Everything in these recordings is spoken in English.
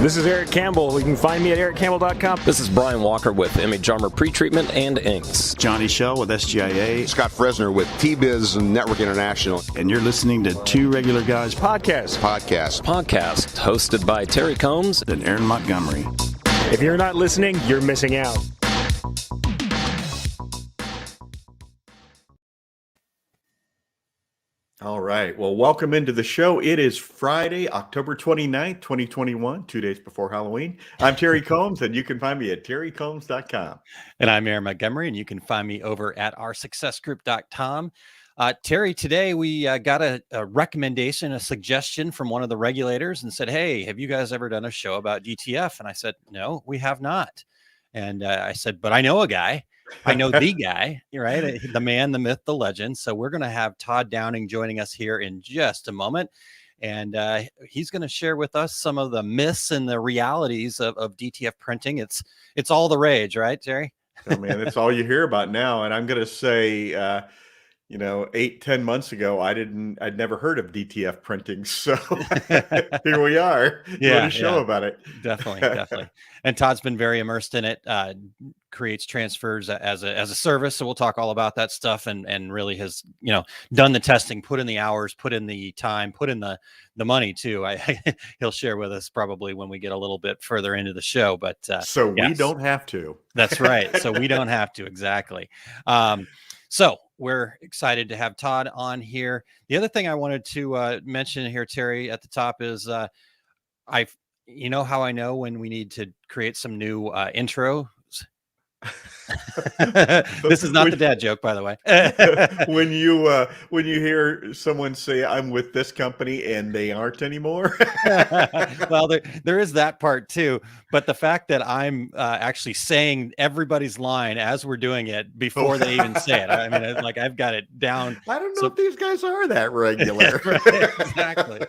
This is Eric Campbell. You can find me at ericcampbell.com. This is Brian Walker with Image Armor Pretreatment and Inks. Johnny Shell with SGIA. Scott Fresner with T-Biz Network International. And you're listening to Two Regular Guys Podcast Hosted by Terry Combs and Aaron Montgomery. If you're not listening, you're missing out. All right. Well, welcome into the show. It is Friday, October 29th, 2021, 2 days before Halloween. I'm Terry Combs, and you can find me at terrycombs.com. And I'm Aaron Montgomery, and you can find me over at oursuccessgroup.com. Terry, today we got a recommendation, a suggestion from one of the regulators and said, hey, have you guys ever done a show about DTF? And I said, no, we have not. And I said, but I know a guy. I know the guy, right? The man, the myth, the legend. So we're going to have Todd Downing joining us here in just a moment. And he's going to share with us some of the myths and the realities of DTF printing. It's all the rage, right, Terry? Oh, man, it's all you hear about now. And I'm going to say, 8-10 months ago, I'd never heard of DTF printing. So here we are. Doing a show about it. Definitely. And Todd's been very immersed in it, creates transfers as a service. So we'll talk all about that stuff and really has, done the testing, put in the hours, put in the time, put in the money too. He'll share with us probably when we get a little bit further into the show, but we don't have to. That's right. So we don't have to. Exactly. So we're excited to have Todd on here. The other thing I wanted to mention here, Terry, at the top is how I know when we need to create some new intros. This is not the dad joke, by the way. when you hear someone say I'm with this company and they aren't anymore. Well, there is that part too, but the fact that I'm actually saying everybody's line as we're doing it before they even say it. I mean, like I've got it down. I don't know if these guys are that regular. Right, exactly.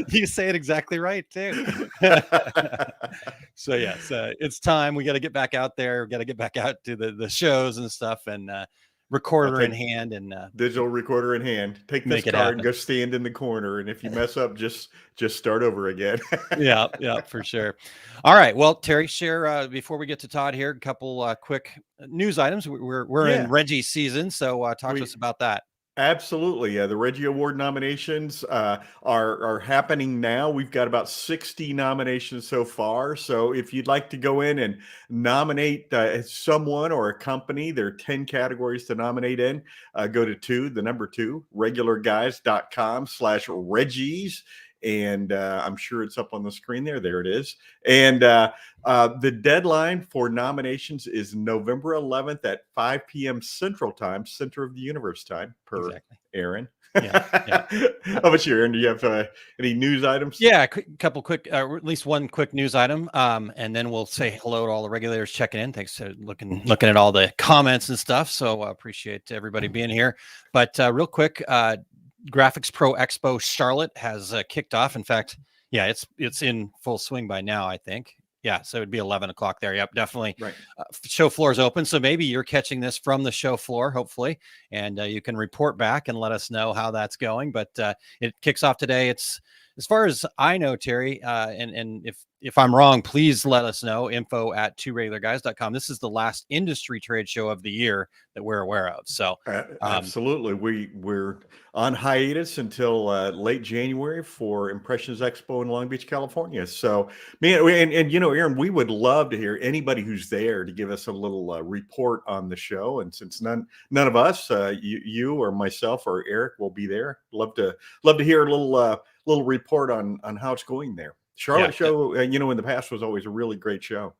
You say it exactly right too. So yes, it's time. We got to get back out there. We got to get back out to the shows and stuff, and recorder in hand and digital recorder in hand. Take this card and go stand in the corner, and if you mess up, just start over again. yeah, for sure. All right, well, Terry, share before we get to Todd here, a couple quick news items. We're in Reggie season, so talk to us about that. Absolutely. The Reggie Award nominations are happening now. We've got about 60 nominations so far. So if you'd like to go in and nominate someone or a company, there are 10 categories to nominate in. Go to the number 2, regularguys.com/Reggies. And I'm sure it's up on the screen there. There it is. And the deadline for nominations is November 11th at 5 p.m. Central Time, Center of the Universe time, per Aaron. Yeah. How about you, Aaron? Do you have any news items? Yeah, couple quick, or at least one quick news item, and then we'll say hello to all the regulators checking in. Thanks for looking at all the comments and stuff. So I appreciate everybody being here. But real quick, Graphics Pro Expo Charlotte has kicked off. In fact, it's in full swing by now, I think. Yeah, so it'd be 11 o'clock there. Yep, definitely. Right. Show floor is open, so maybe you're catching this from the show floor, hopefully, and you can report back and let us know how that's going. But it kicks off today. It's, as far as I know, Terry, and if I'm wrong, please let us know. info@tworegularguys.com. This is the last industry trade show of the year that we're aware of. So absolutely, we're on hiatus until late January for Impressions Expo in Long Beach, California. So, man, and Aaron, we would love to hear anybody who's there to give us a little report on the show. And since none of us, you or myself or Eric, will be there, love to hear a little report on how it's going there. Charlotte show, in the past was always a really great show.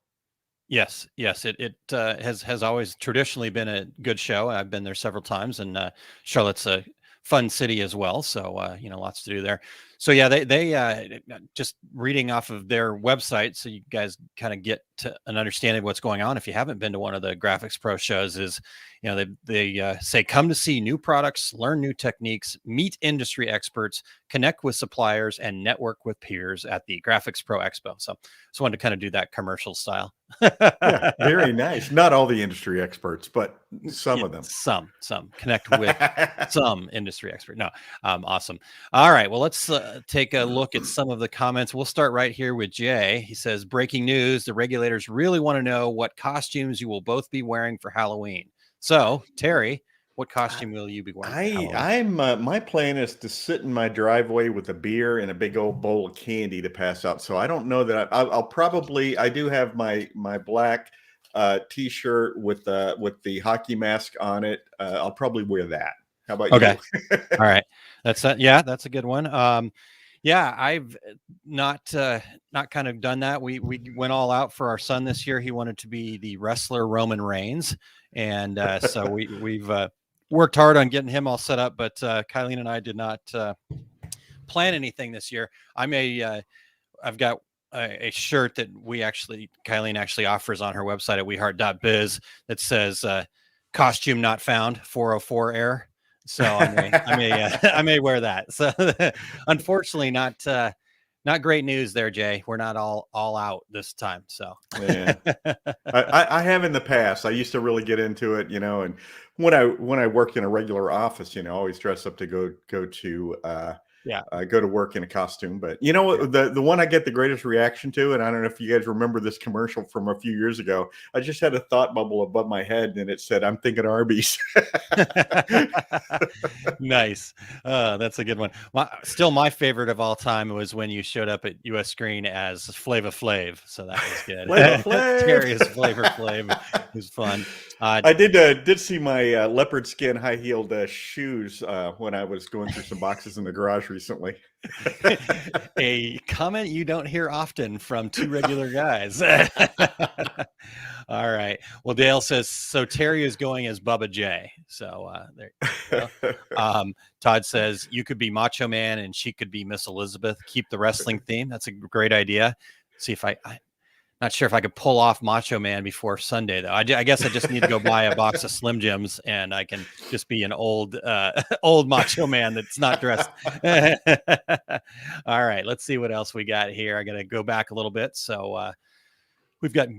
Yes, it has always traditionally been a good show. I've been there several times, and Charlotte's a fun city as well. So lots to do there. So yeah, they just reading off of their website, so you guys kind of get to an understanding of what's going on. If you haven't been to one of the Graphics Pro shows, is they say come to see new products, learn new techniques, meet industry experts, connect with suppliers, and network with peers at the Graphics Pro Expo. So just wanted to kind of do that commercial style. Yeah, very nice. Not all the industry experts, but some of them. Some connect with some industry expert. No, awesome. All right, well let's take a look at some of the comments. We'll start right here with Jay. He says, breaking news, the regulators really want to know what costumes you will both be wearing for Halloween. So, Terry, what costume will you be wearing? I'm my plan is to sit in my driveway with a beer and a big old bowl of candy to pass out. So I don't know that I'll probably, I do have my black t-shirt with the hockey mask on it. I'll probably wear that. How about Okay. you? All right. That's a good one. Yeah, I've not kind of done that. We went all out for our son this year. He wanted to be the wrestler Roman Reigns, and so we've worked hard on getting him all set up. But Kylene and I did not plan anything this year. I've got a shirt that Kylene actually offers on her website at weheart.biz that says "Costume not found, 404 air." So I may wear that. So unfortunately, not great news there, Jay. We're not all out this time. So yeah. I have in the past. I used to really get into it, and when I worked in a regular office, always dress up to go to work in a costume. But the one I get the greatest reaction to, and I don't know if you guys remember this commercial from a few years ago. I just had a thought bubble above my head, and it said, "I'm thinking Arby's." Nice. That's a good one. Still, my favorite of all time was when you showed up at US Screen as Flava Flav. So that was good. Flava Flav. Terry as Flavor Flav. It was fun. I did see my leopard skin high heeled shoes when I was going through some boxes in the garage recently. A comment you don't hear often from two regular guys. All right. Well, Dale says, so Terry is going as Bubba J. So there you go. Todd says, you could be Macho Man and she could be Miss Elizabeth. Keep the wrestling theme. That's a great idea. See if I'm not sure if I could pull off Macho Man before Sunday, though. I guess I just need to go buy a box of Slim Jims and I can just be an old Macho Man that's not dressed. All right. Let's see what else we got here. I got to go back a little bit. So we've got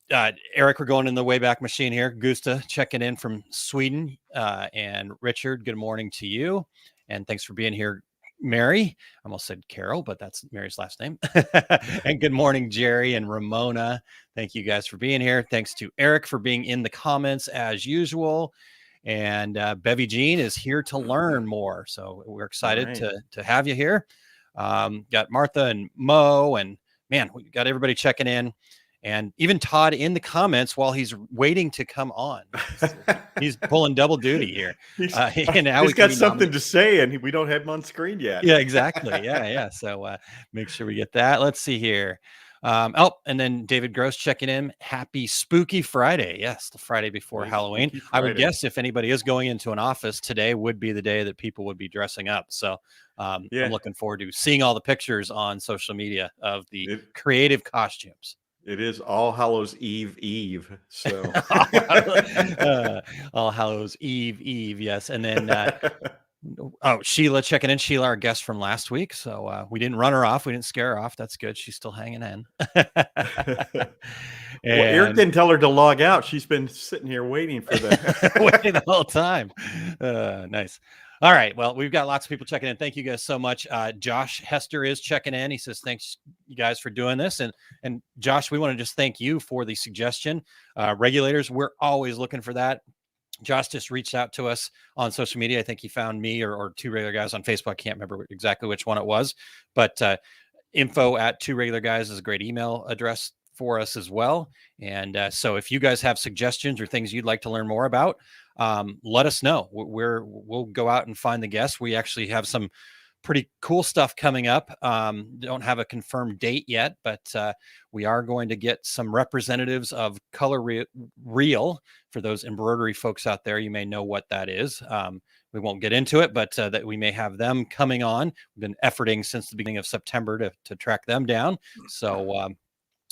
Eric, we're going in the Wayback Machine here. Gusta checking in from Sweden. And Richard, good morning to you. And thanks for being here, Mary. I almost said Carol, but that's Mary's last name. And good morning, Jerry and Ramona. Thank you guys for being here. Thanks to Eric for being in the comments as usual. And Bevy Jean is here to learn more. So we're excited to have you here. Got Martha and Mo, and man, we got everybody checking in. And even Todd in the comments while he's waiting to come on. He's pulling double duty here. He's got something to say, and we don't have him on screen yet. Yeah, exactly. Yeah. So make sure we get that. Let's see here. And then David Gross checking in. Happy Spooky Friday. Yes, the Friday before Halloween. I would guess if anybody is going into an office, today would be the day that people would be dressing up. So I'm looking forward to seeing all the pictures on social media of the creative costumes. It is All Hallows Eve. So All Hallows Eve. Yes. And then, Sheila checking in. Sheila, our guest from last week. So we didn't run her off. We didn't scare her off. That's good. She's still hanging in. Well, Eric didn't tell her to log out. She's been sitting here waiting for waiting the whole time. Nice. All right. Well, we've got lots of people checking in. Thank you guys so much. Josh Hester is checking in. He says, thanks you guys for doing this. And Josh, we want to just thank you for the suggestion. Regulators, we're always looking for that. Josh just reached out to us on social media. I think he found me or two regular guys on Facebook. I can't remember exactly which one it was, but info@tworegularguys is a great email address for us as well. And so if you guys have suggestions or things you'd like to learn more about, let us know. We'll go out and find the guests. We actually have some pretty cool stuff coming up. Don't have a confirmed date yet, but we are going to get some representatives of Color Real. For those embroidery folks out there, you may know what that is. We won't get into it, but that we may have them coming on. We've been efforting since the beginning of September to track them down. So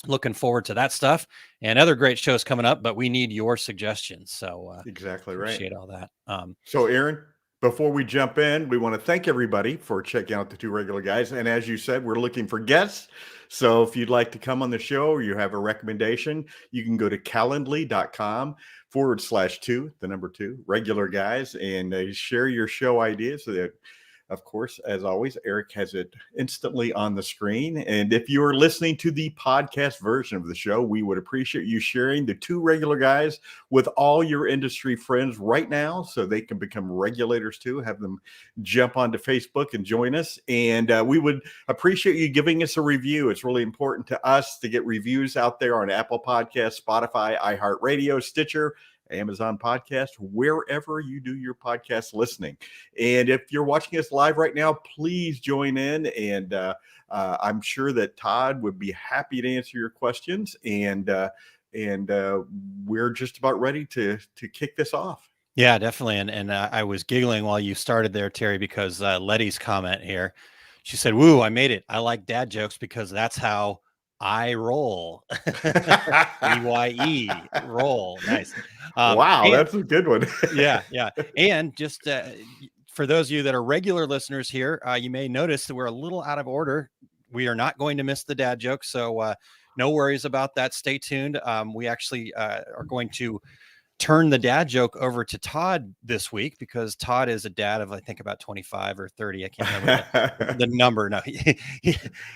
looking forward to that stuff and other great shows coming up, but we need your suggestions. So exactly right. Appreciate all that. So Aaron, before we jump in, we want to thank everybody for checking out the Two Regular Guys. And as you said, we're looking for guests. So if you'd like to come on the show or you have a recommendation, you can go to calendly.com/2 regular guys and share your show ideas so that Of course, as always, Eric has it instantly on the screen. And if you are listening to the podcast version of the show, we would appreciate you sharing the two regular guys with all your industry friends right now so they can become regulators too. Have them jump onto Facebook and join us. And we would appreciate you giving us a review. It's really important to us to get reviews out there on Apple Podcasts, Spotify, iHeartRadio, Stitcher, Amazon Podcast, wherever you do your podcast listening. And if you're watching us live right now, please join in. And I'm sure that Todd would be happy to answer your questions. And we're just about ready to kick this off. Yeah, definitely. And I was giggling while you started there, Terry, because Letty's comment here, she said, "Woo, I made it. I like dad jokes because that's how I roll." EYE roll. Nice. Wow, that's a good one. Yeah. And just for those of you that are regular listeners here, you may notice that we're a little out of order. We are not going to miss the dad joke, so no worries about that. Stay tuned. We actually are going to turn the dad joke over to Todd this week because Todd is a dad of, I think, about 25 or 30. I can't remember the number. No,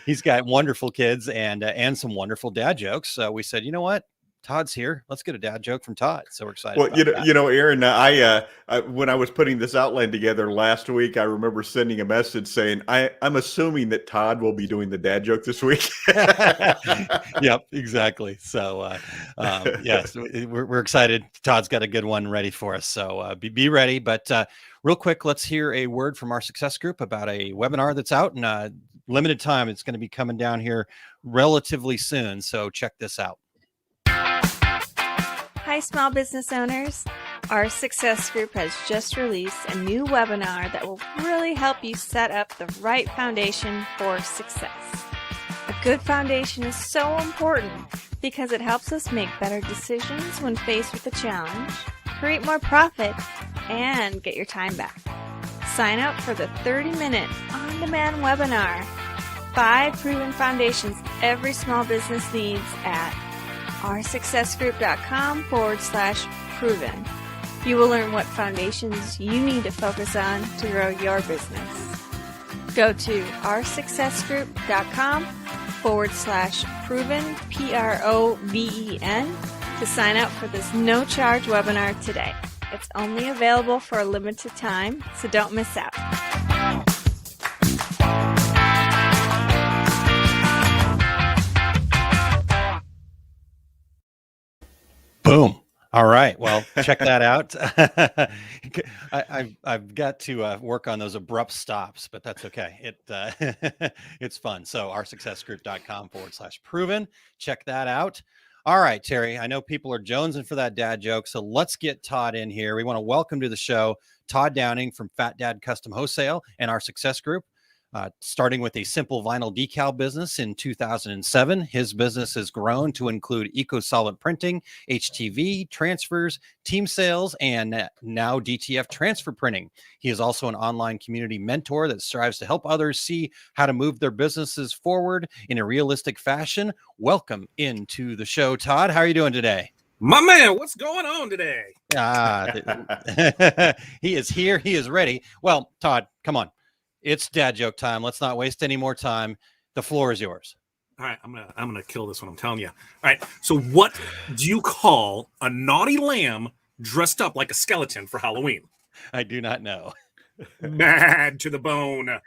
he's got wonderful kids and some wonderful dad jokes. So we said, you know what? Todd's here. Let's get a dad joke from Todd. So we're excited. Well, you know, Aaron, I when I was putting this outline together last week, I remember sending a message saying, I'm assuming that Todd will be doing the dad joke this week. Yep, exactly. So, yes, we're excited. Todd's got a good one ready for us. So be ready. But real quick, let's hear a word from our success group about a webinar that's out in limited time. It's going to be coming down here relatively soon. So check this out. Hi, small business owners. Our Success Group has just released a new webinar that will really help you set up the right foundation for success. A good foundation is so important because it helps us make better decisions when faced with a challenge, create more profit, and get your time back. Sign up for the 30-minute on-demand webinar, 5 proven foundations every small business needs at oursuccessgroup.com/proven. You will learn what foundations you need to focus on to grow your business. Go to oursuccessgroup.com/proven, PROVEN, to sign up for this no-charge webinar today. It's only available for a limited time, so don't miss out. Boom. All right. Well, check that out. I've got to work on those abrupt stops, but that's okay. It's fun. So oursuccessgroup.com/proven. Check that out. All right, Terry, I know people are jonesing for that dad joke, so let's get Todd in here. We want to welcome to the show Todd Downing from Fat Dad Custom Wholesale and our Success Group. Starting with a simple vinyl decal business in 2007, his business has grown to include eco-solvent printing, HTV, transfers, team sales, and now DTF transfer printing. He is also an online community mentor that strives to help others see how to move their businesses forward in a realistic fashion. Welcome into the show, Todd. How are you doing today? My man, what's going on today? He is here. He is ready. Well, Todd, come on. It's dad joke time. Let's not waste any more time. The floor is yours. All right, I'm gonna kill this one. I'm telling you. All right. So, what do you call a naughty lamb dressed up like a skeleton for Halloween? I do not know. Mad to the bone.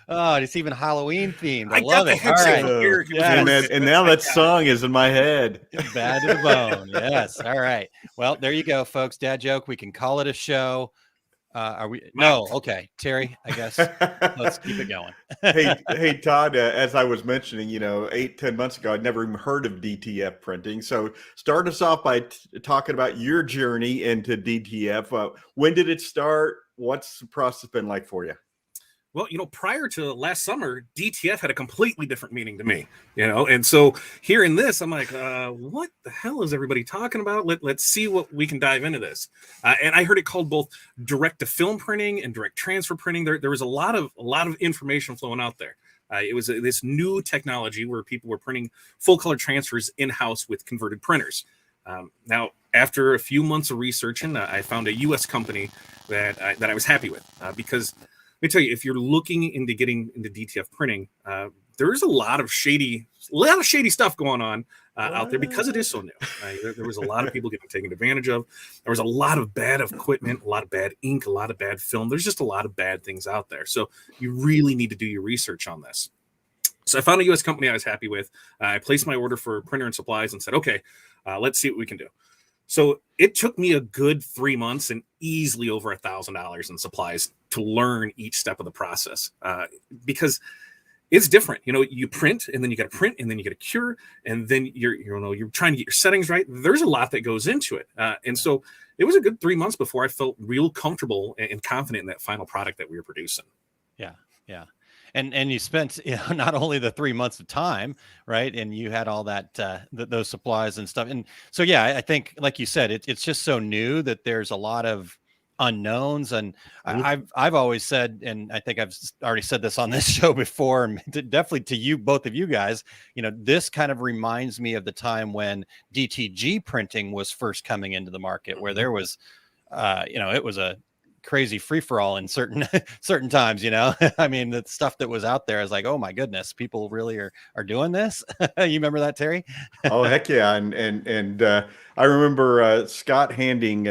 Oh, it's even Halloween themed. I love it. All right. And now that song is in my head. Bad to the bone. Yes. All right. Well, there you go, folks. Dad joke. We can call it a show. Are we? No. Okay. Terry, I guess let's keep it going. hey, Todd, as I was mentioning, 8-10 months ago, I'd never even heard of DTF printing. So start us off by talking about your journey into DTF. When did it start? What's the process been like for you? Well, prior to last summer, DTF had a completely different meaning to me, and so hearing this, I'm like, what the hell is everybody talking about? Let's see what we can dive into this. And I heard it called both direct to film printing and direct transfer printing. There was a lot of information flowing out there. It was this new technology where people were printing full color transfers in-house with converted printers. Now, after a few months of researching, I found a U.S. company that I was happy with because let me tell you, if you're looking into getting into DTF printing, there's a lot of shady stuff going on out there because it is so new. There was a lot of people getting taken advantage of. There was a lot of bad equipment, a lot of bad ink, a lot of bad film. There's just a lot of bad things out there. So you really need to do your research on this. So I found a U.S. company I was happy with. I placed my order for printer and supplies and said, okay, let's see what we can do. So it took me a good 3 months and easily over $1,000 in supplies to learn each step of the process because it's different. You print and then you got to print and then you got to cure and then you're trying to get your settings right. There's a lot that goes into it. And so it was a good 3 months before I felt real comfortable and confident in that final product that we were producing. Yeah. Yeah. And you spent not only the 3 months of time, right? And you had all that, those supplies and stuff. And so, yeah, I think, like you said, it's just so new that there's a lot of unknowns. And I've always said, and I think I've already said this on this show before, and definitely to you, both of you guys, this kind of reminds me of the time when DTG printing was first coming into the market, where there was, it was a crazy free-for-all in certain times. I mean, the stuff that was out there is like, oh my goodness, people really are doing this. You remember that, Terry? Oh heck yeah. And I remember Scott handing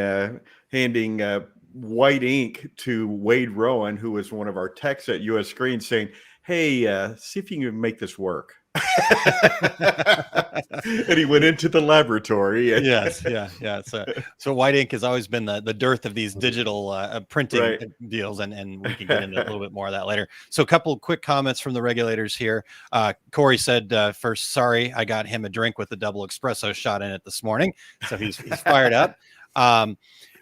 white ink to Wade Rowan, who was one of our techs at US Screen, saying, hey, see if you can make this work. And he went into the laboratory. Yes. Yeah. So white ink has always been the dearth of these digital printing deals, and we can get into a little bit more of that later. So a couple of quick comments from the regulators here. Corey said, first, sorry, I got him a drink with a double espresso shot in it this morning. So he's fired up.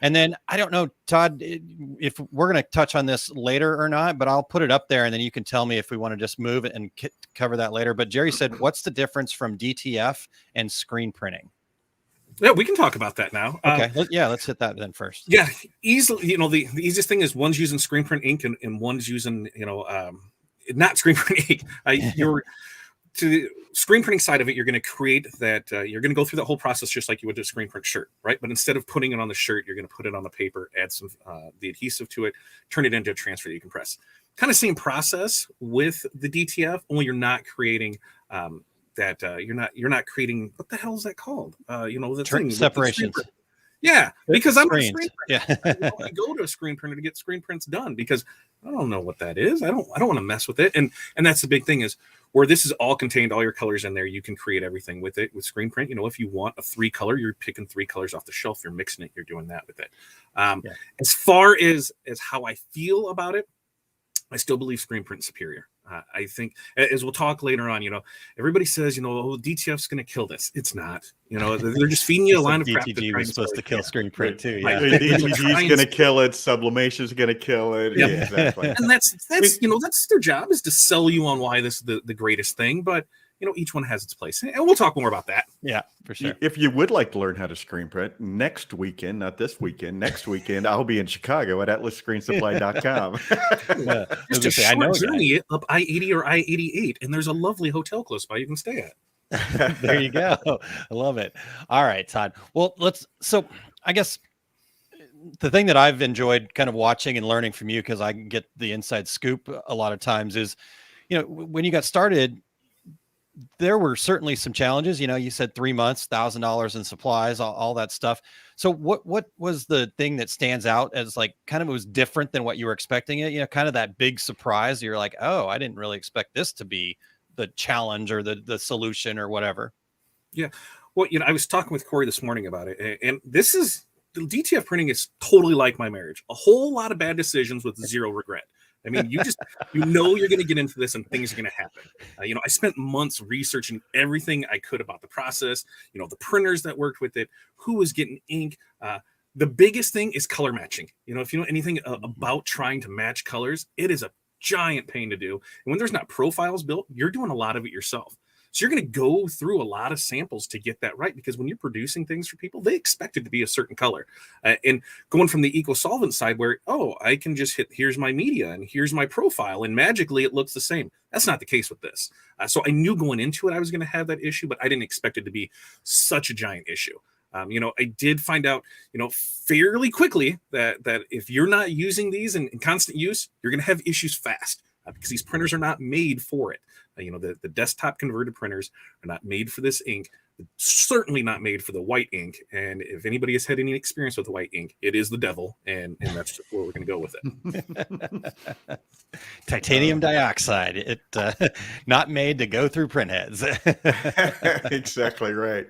And then I don't know, Todd, if we're going to touch on this later or not, but I'll put it up there and then you can tell me if we want to just move it and cover that later. But Jerry said, what's the difference from DTF and screen printing? Yeah, we can talk about that now. Okay. Let's hit that then first. Yeah, easily. The easiest thing is one's using screen print ink and one's using, not screen print ink. To the screen printing side of it, you're going to create that. You're going to go through that whole process just like you would a screen print shirt, right? But instead of putting it on the shirt, you're going to put it on the paper, add some the adhesive to it, turn it into a transfer that you can press. Kind of same process with the DTF, only you're not creating you're not creating, what the hell is that called? The separations. Yeah, because I'm a screen printer. Yeah. I go to a screen printer to get screen prints done because I don't know what that is. I don't want to mess with it. And that's the big thing is where this is all contained, all your colors in there, you can create everything with it with screen print. If you want a 3-color, you're picking 3 colors off the shelf, you're mixing it, you're doing that with it. As far as how I feel about it, I still believe screen print is superior. I think, as we'll talk later on, everybody says, DTF's going to kill this. It's not. They're just feeding you a line of crap. DTG was supposed to kill screen print too. Yeah, DTG's going to kill it. Sublimation's going to kill it. Yeah, exactly. And that's their job, is to sell you on why this is the greatest thing. But each one has its place, and we'll talk more about that. Yeah, for sure. If you would like to learn how to screen print next weekend, not this weekend, next weekend, I'll be in Chicago at atlasScreenSupply.com. Yeah, just a short journey up I-80 or I-88, and there's a lovely hotel close by you can stay at. There you go. I love it. All right, Todd. Well, so I guess the thing that I've enjoyed kind of watching and learning from you, because I get the inside scoop a lot of times, is, when you got started, there were certainly some challenges. You said 3 months, $1,000 in supplies, all that stuff. So what was the thing that stands out as like kind of, it was different than what you were expecting it? Kind of that big surprise. You're like, oh, I didn't really expect this to be the challenge or the solution or whatever. Yeah. Well, I was talking with Corey this morning about it, and this is, the DTF printing is totally like my marriage. A whole lot of bad decisions with zero regret. I mean, you're going to get into this and things are going to happen. I spent months researching everything I could about the process, the printers that worked with it, who was getting ink. The biggest thing is color matching. If you know anything about trying to match colors, it is a giant pain to do. And when there's not profiles built, you're doing a lot of it yourself. So you're going to go through a lot of samples to get that right, because when you're producing things for people, they expect it to be a certain color. And going from the eco-solvent side where, I can just hit, here's my media and here's my profile, and magically it looks the same. That's not the case with this. So I knew going into it I was going to have that issue, but I didn't expect it to be such a giant issue. I did find out, fairly quickly that if you're not using these in constant use, you're going to have issues fast because these printers are not made for it. The desktop converted printers are not made for this ink. Certainly not made for the white ink. And if anybody has had any experience with the white ink, it is the devil, and that's where we're going to go with it. Titanium dioxide. It not made to go through print heads. Exactly right.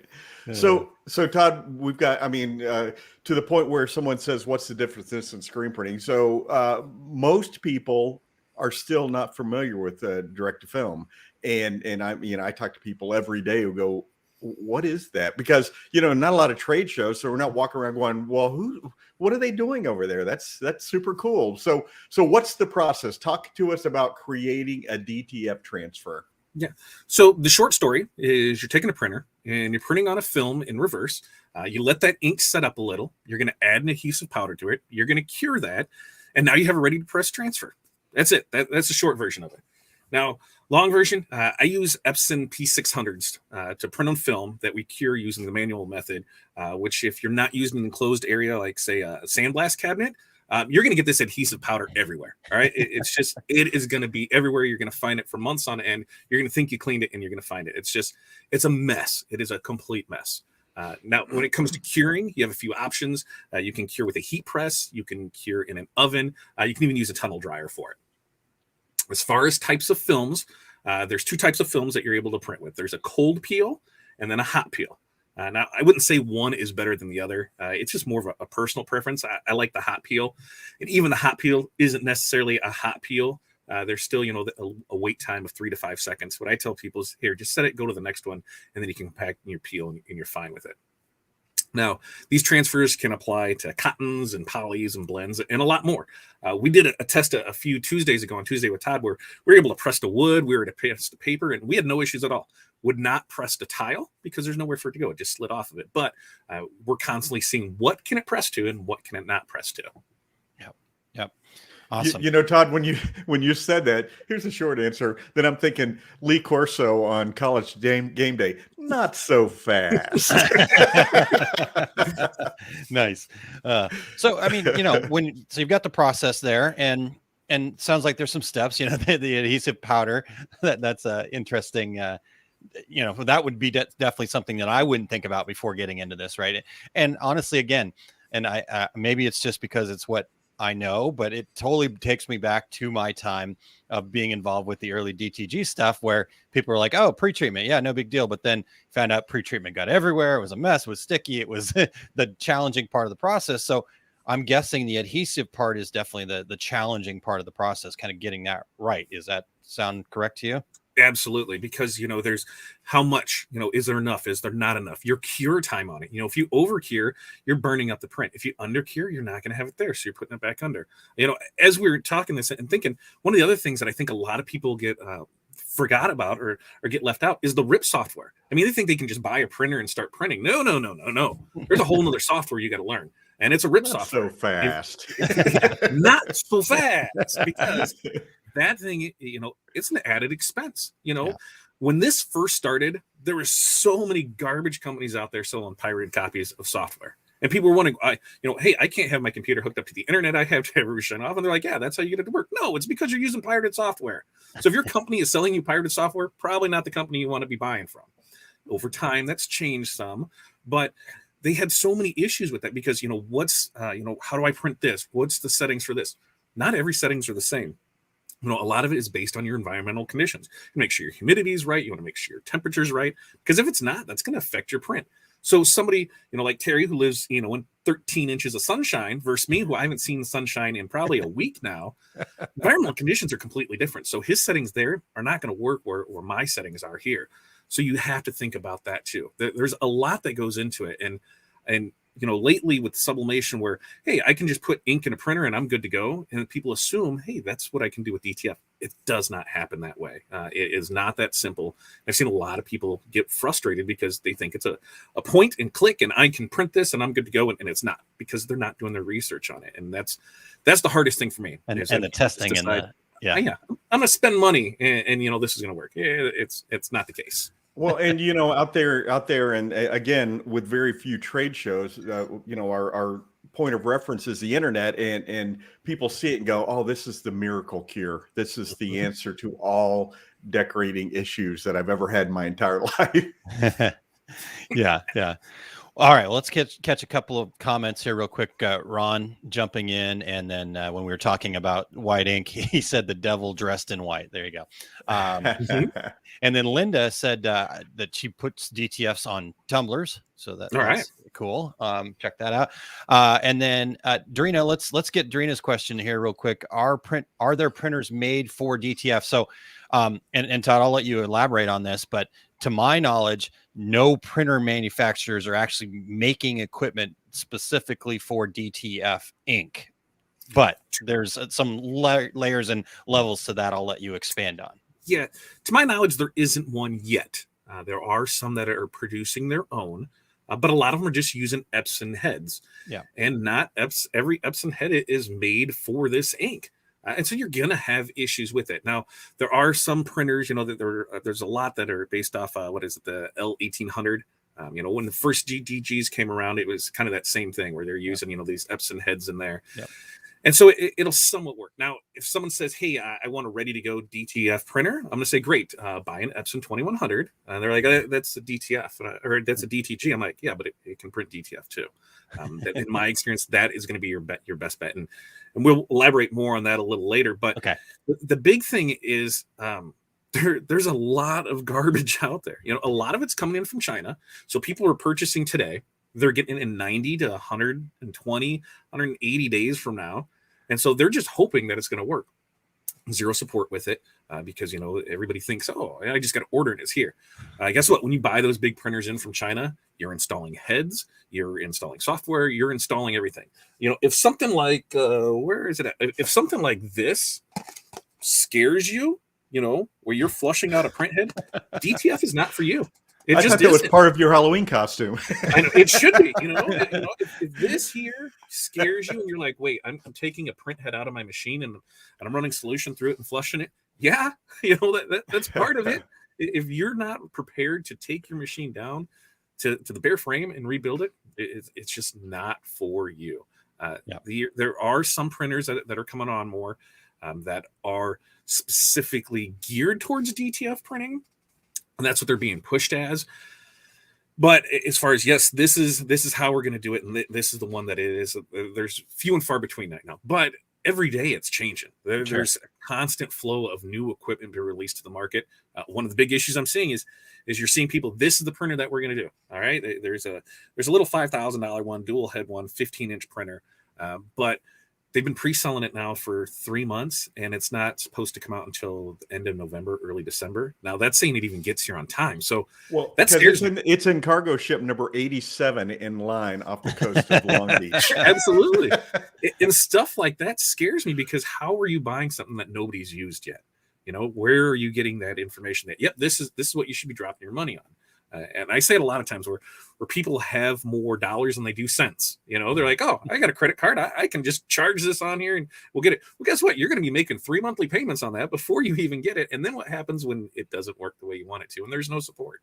So Todd, we've got, to the point where someone says, what's the difference in screen printing? So most people are still not familiar with direct to film. And I talk to people every day who go, what is that? Because, not a lot of trade shows. So we're not walking around going, well, what are they doing over there? That's super cool. So what's the process? Talk to us about creating a DTF transfer. Yeah. So the short story is you're taking a printer and you're printing on a film in reverse. You let that ink set up a little. You're going to add an adhesive powder to it. You're going to cure that. And now you have a ready to press transfer. That's it. That's the short version of it. Now, long version, I use Epson P600s to print on film that we cure using the manual method, which if you're not using an enclosed area, like say a sandblast cabinet, you're going to get this adhesive powder everywhere. All right. It is going to be everywhere. You're going to find it for months on end. You're going to think you cleaned it and you're going to find it. It's a mess. It is a complete mess. Now, when it comes to curing, you have a few options. You can cure with a heat press. You can cure in an oven. You can even use a tunnel dryer for it. As far as types of films, there's two types of films that you're able to print with. There's a cold peel and then a hot peel. Now, I wouldn't say one is better than the other. It's just more of a personal preference. I like the hot peel. And even the hot peel isn't necessarily a hot peel. There's still, a wait time of 3 to 5 seconds. What I tell people is, here, just set it, go to the next one, and then you can pack your peel and you're fine with it. Now, these transfers can apply to cottons and polys and blends and a lot more. We did a test a few Tuesdays ago on Tuesday with Todd where we were able to press the wood, we were to press the paper, and we had no issues at all. Would not press the tile because there's nowhere for it to go. It just slid off of it. But we're constantly seeing what can it press to and what can it not press to. Yep. Awesome. Todd, when you said that, here's the short answer. Then I'm thinking Lee Corso on College game day. Not so fast. Nice. So you've got the process there, and sounds like there's some steps. The adhesive powder. That's interesting. That would be definitely something that I wouldn't think about before getting into this, right? And honestly, again, and I maybe it's just because it's what I know, but it totally takes me back to my time of being involved with the early DTG stuff where people were like, oh, pre-treatment. Yeah, no big deal. But then found out pre-treatment got everywhere. It was a mess. It was sticky. It was the challenging part of the process. So I'm guessing the adhesive part is definitely the challenging part of the process, kind of getting that right. Does that sound correct to you? Absolutely, because there's how much, is there enough? Is there not enough? Your cure time on it. If you over cure, you're burning up the print. If you under cure, you're not going to have it there. So you're putting it back under. As we were talking this and thinking, one of the other things that I think a lot of people get forgot about or get left out is the RIP software. I mean, they think they can just buy a printer and start printing. No. There's a whole nother software you got to learn. And it's a RIP software. So fast. Not so fast, because that thing, it's an added expense. When this first started, there were so many garbage companies out there selling pirated copies of software. And people were wondering, hey, I can't have my computer hooked up to the internet. I have to have everything off. And they're like, yeah, that's how you get it to work. No, it's because you're using pirated software. So if your company is selling you pirated software, probably not the company you want to be buying from. Over time, that's changed some, but they had so many issues with that because, how do I print this? What's the settings for this? Not every settings are the same. A lot of it is based on your environmental conditions. You make sure your humidity is right. You want to make sure your temperature is right, because if it's not, that's going to affect your print. So somebody, like Terry, who lives, in 13 inches of sunshine versus me, who I haven't seen sunshine in probably a week now, environmental conditions are completely different. So his settings there are not going to work where my settings are here. So you have to think about that too. There's a lot that goes into it. And lately with sublimation where, hey, I can just put ink in a printer and I'm good to go. And people assume, hey, that's what I can do with DTF. It does not happen that way. It is not that simple. I've seen a lot of people get frustrated because they think it's a point and click and I can print this and I'm good to go. And it's not, because they're not doing their research on it. And that's the hardest thing for me. And the testing decide, and I'm going to spend money and this is going to work. It's not the case. Well, and out there, and again, with very few trade shows, our point of reference is the internet, and people see it and go, "Oh, this is the miracle cure. This is the answer to all decorating issues that I've ever had in my entire life." Yeah. All right, well, let's catch a couple of comments here real quick. Ron jumping in, and then when we were talking about white ink, he said the devil dressed in white. There you go. And then Linda said that she puts DTFs on tumblers, so that's right. Cool. Check that out. And then Drina, let's get Drina's question here real quick. Are there printers made for DTF? So, and Todd, I'll let you elaborate on this, but to my knowledge, no printer manufacturers are actually making equipment specifically for DTF ink, but there's some layers and levels to that. I'll let you expand on. Yeah, to my knowledge, there isn't one yet. There are some that are producing their own, but a lot of them are just using Epson heads. Yeah, and not every Epson head is made for this ink. And so you're going to have issues with it. Now, there are some printers, that there's a lot that are based off, the L1800. When the first DTGs came around, it was kind of that same thing where they're using, these Epson heads in there. Yep. And so it'll somewhat work. Now, if someone says, hey, I want a ready-to-go DTF printer, I'm going to say, great, buy an Epson 2100. And they're like, that's a DTF, or that's a DTG. I'm like, yeah, but it can print DTF too. In my experience, that is going to be your best bet. And we'll elaborate more on that a little later. But okay. The big thing is there's a lot of garbage out there. A lot of it's coming in from China. So people are purchasing today. They're getting in 90 to 120, 180 days from now. And so they're just hoping that it's going to work. Zero support with it because, everybody thinks, oh, I just got to order it. It's here. Guess what? When you buy those big printers in from China, you're installing heads, you're installing software, you're installing everything. If something like, where is it at? If something like this scares you, where you're flushing out a print head, DTF is not for you. I thought that was part of your Halloween costume. I know, it should be. If this here scares you and you're like, wait, I'm taking a print head out of my machine and I'm running solution through it and flushing it. Yeah, that's part of it. If you're not prepared to take your machine down to the bare frame and rebuild it, it's just not for you. There are some printers that are coming on more that are specifically geared towards DTF printing. And that's what they're being pushed as. But as far as, yes, this is how we're going to do it. And this is the one that it is. There's few and far between right now. But every day it's changing. There's a constant flow of new equipment being released to the market. One of the big issues I'm seeing is you're seeing people, this is the printer that we're going to do. All right. There's a little $5,000 one, dual head one, 15-inch printer. But they've been pre-selling it now for 3 months, and it's not supposed to come out until the end of November, early December. Now, that's saying it even gets here on time. So that's it's in cargo ship number 87 in line off the coast of Long Beach. Absolutely. And stuff like that scares me because how are you buying something that nobody's used yet? Where are you getting that information that, yep, this is what you should be dropping your money on? And I say it a lot of times where people have more dollars than they do cents. They're like, oh, I got a credit card. I can just charge this on here and we'll get it. Well, guess what? You're going to be making 3 monthly payments on that before you even get it. And then what happens when it doesn't work the way you want it to? And there's no support.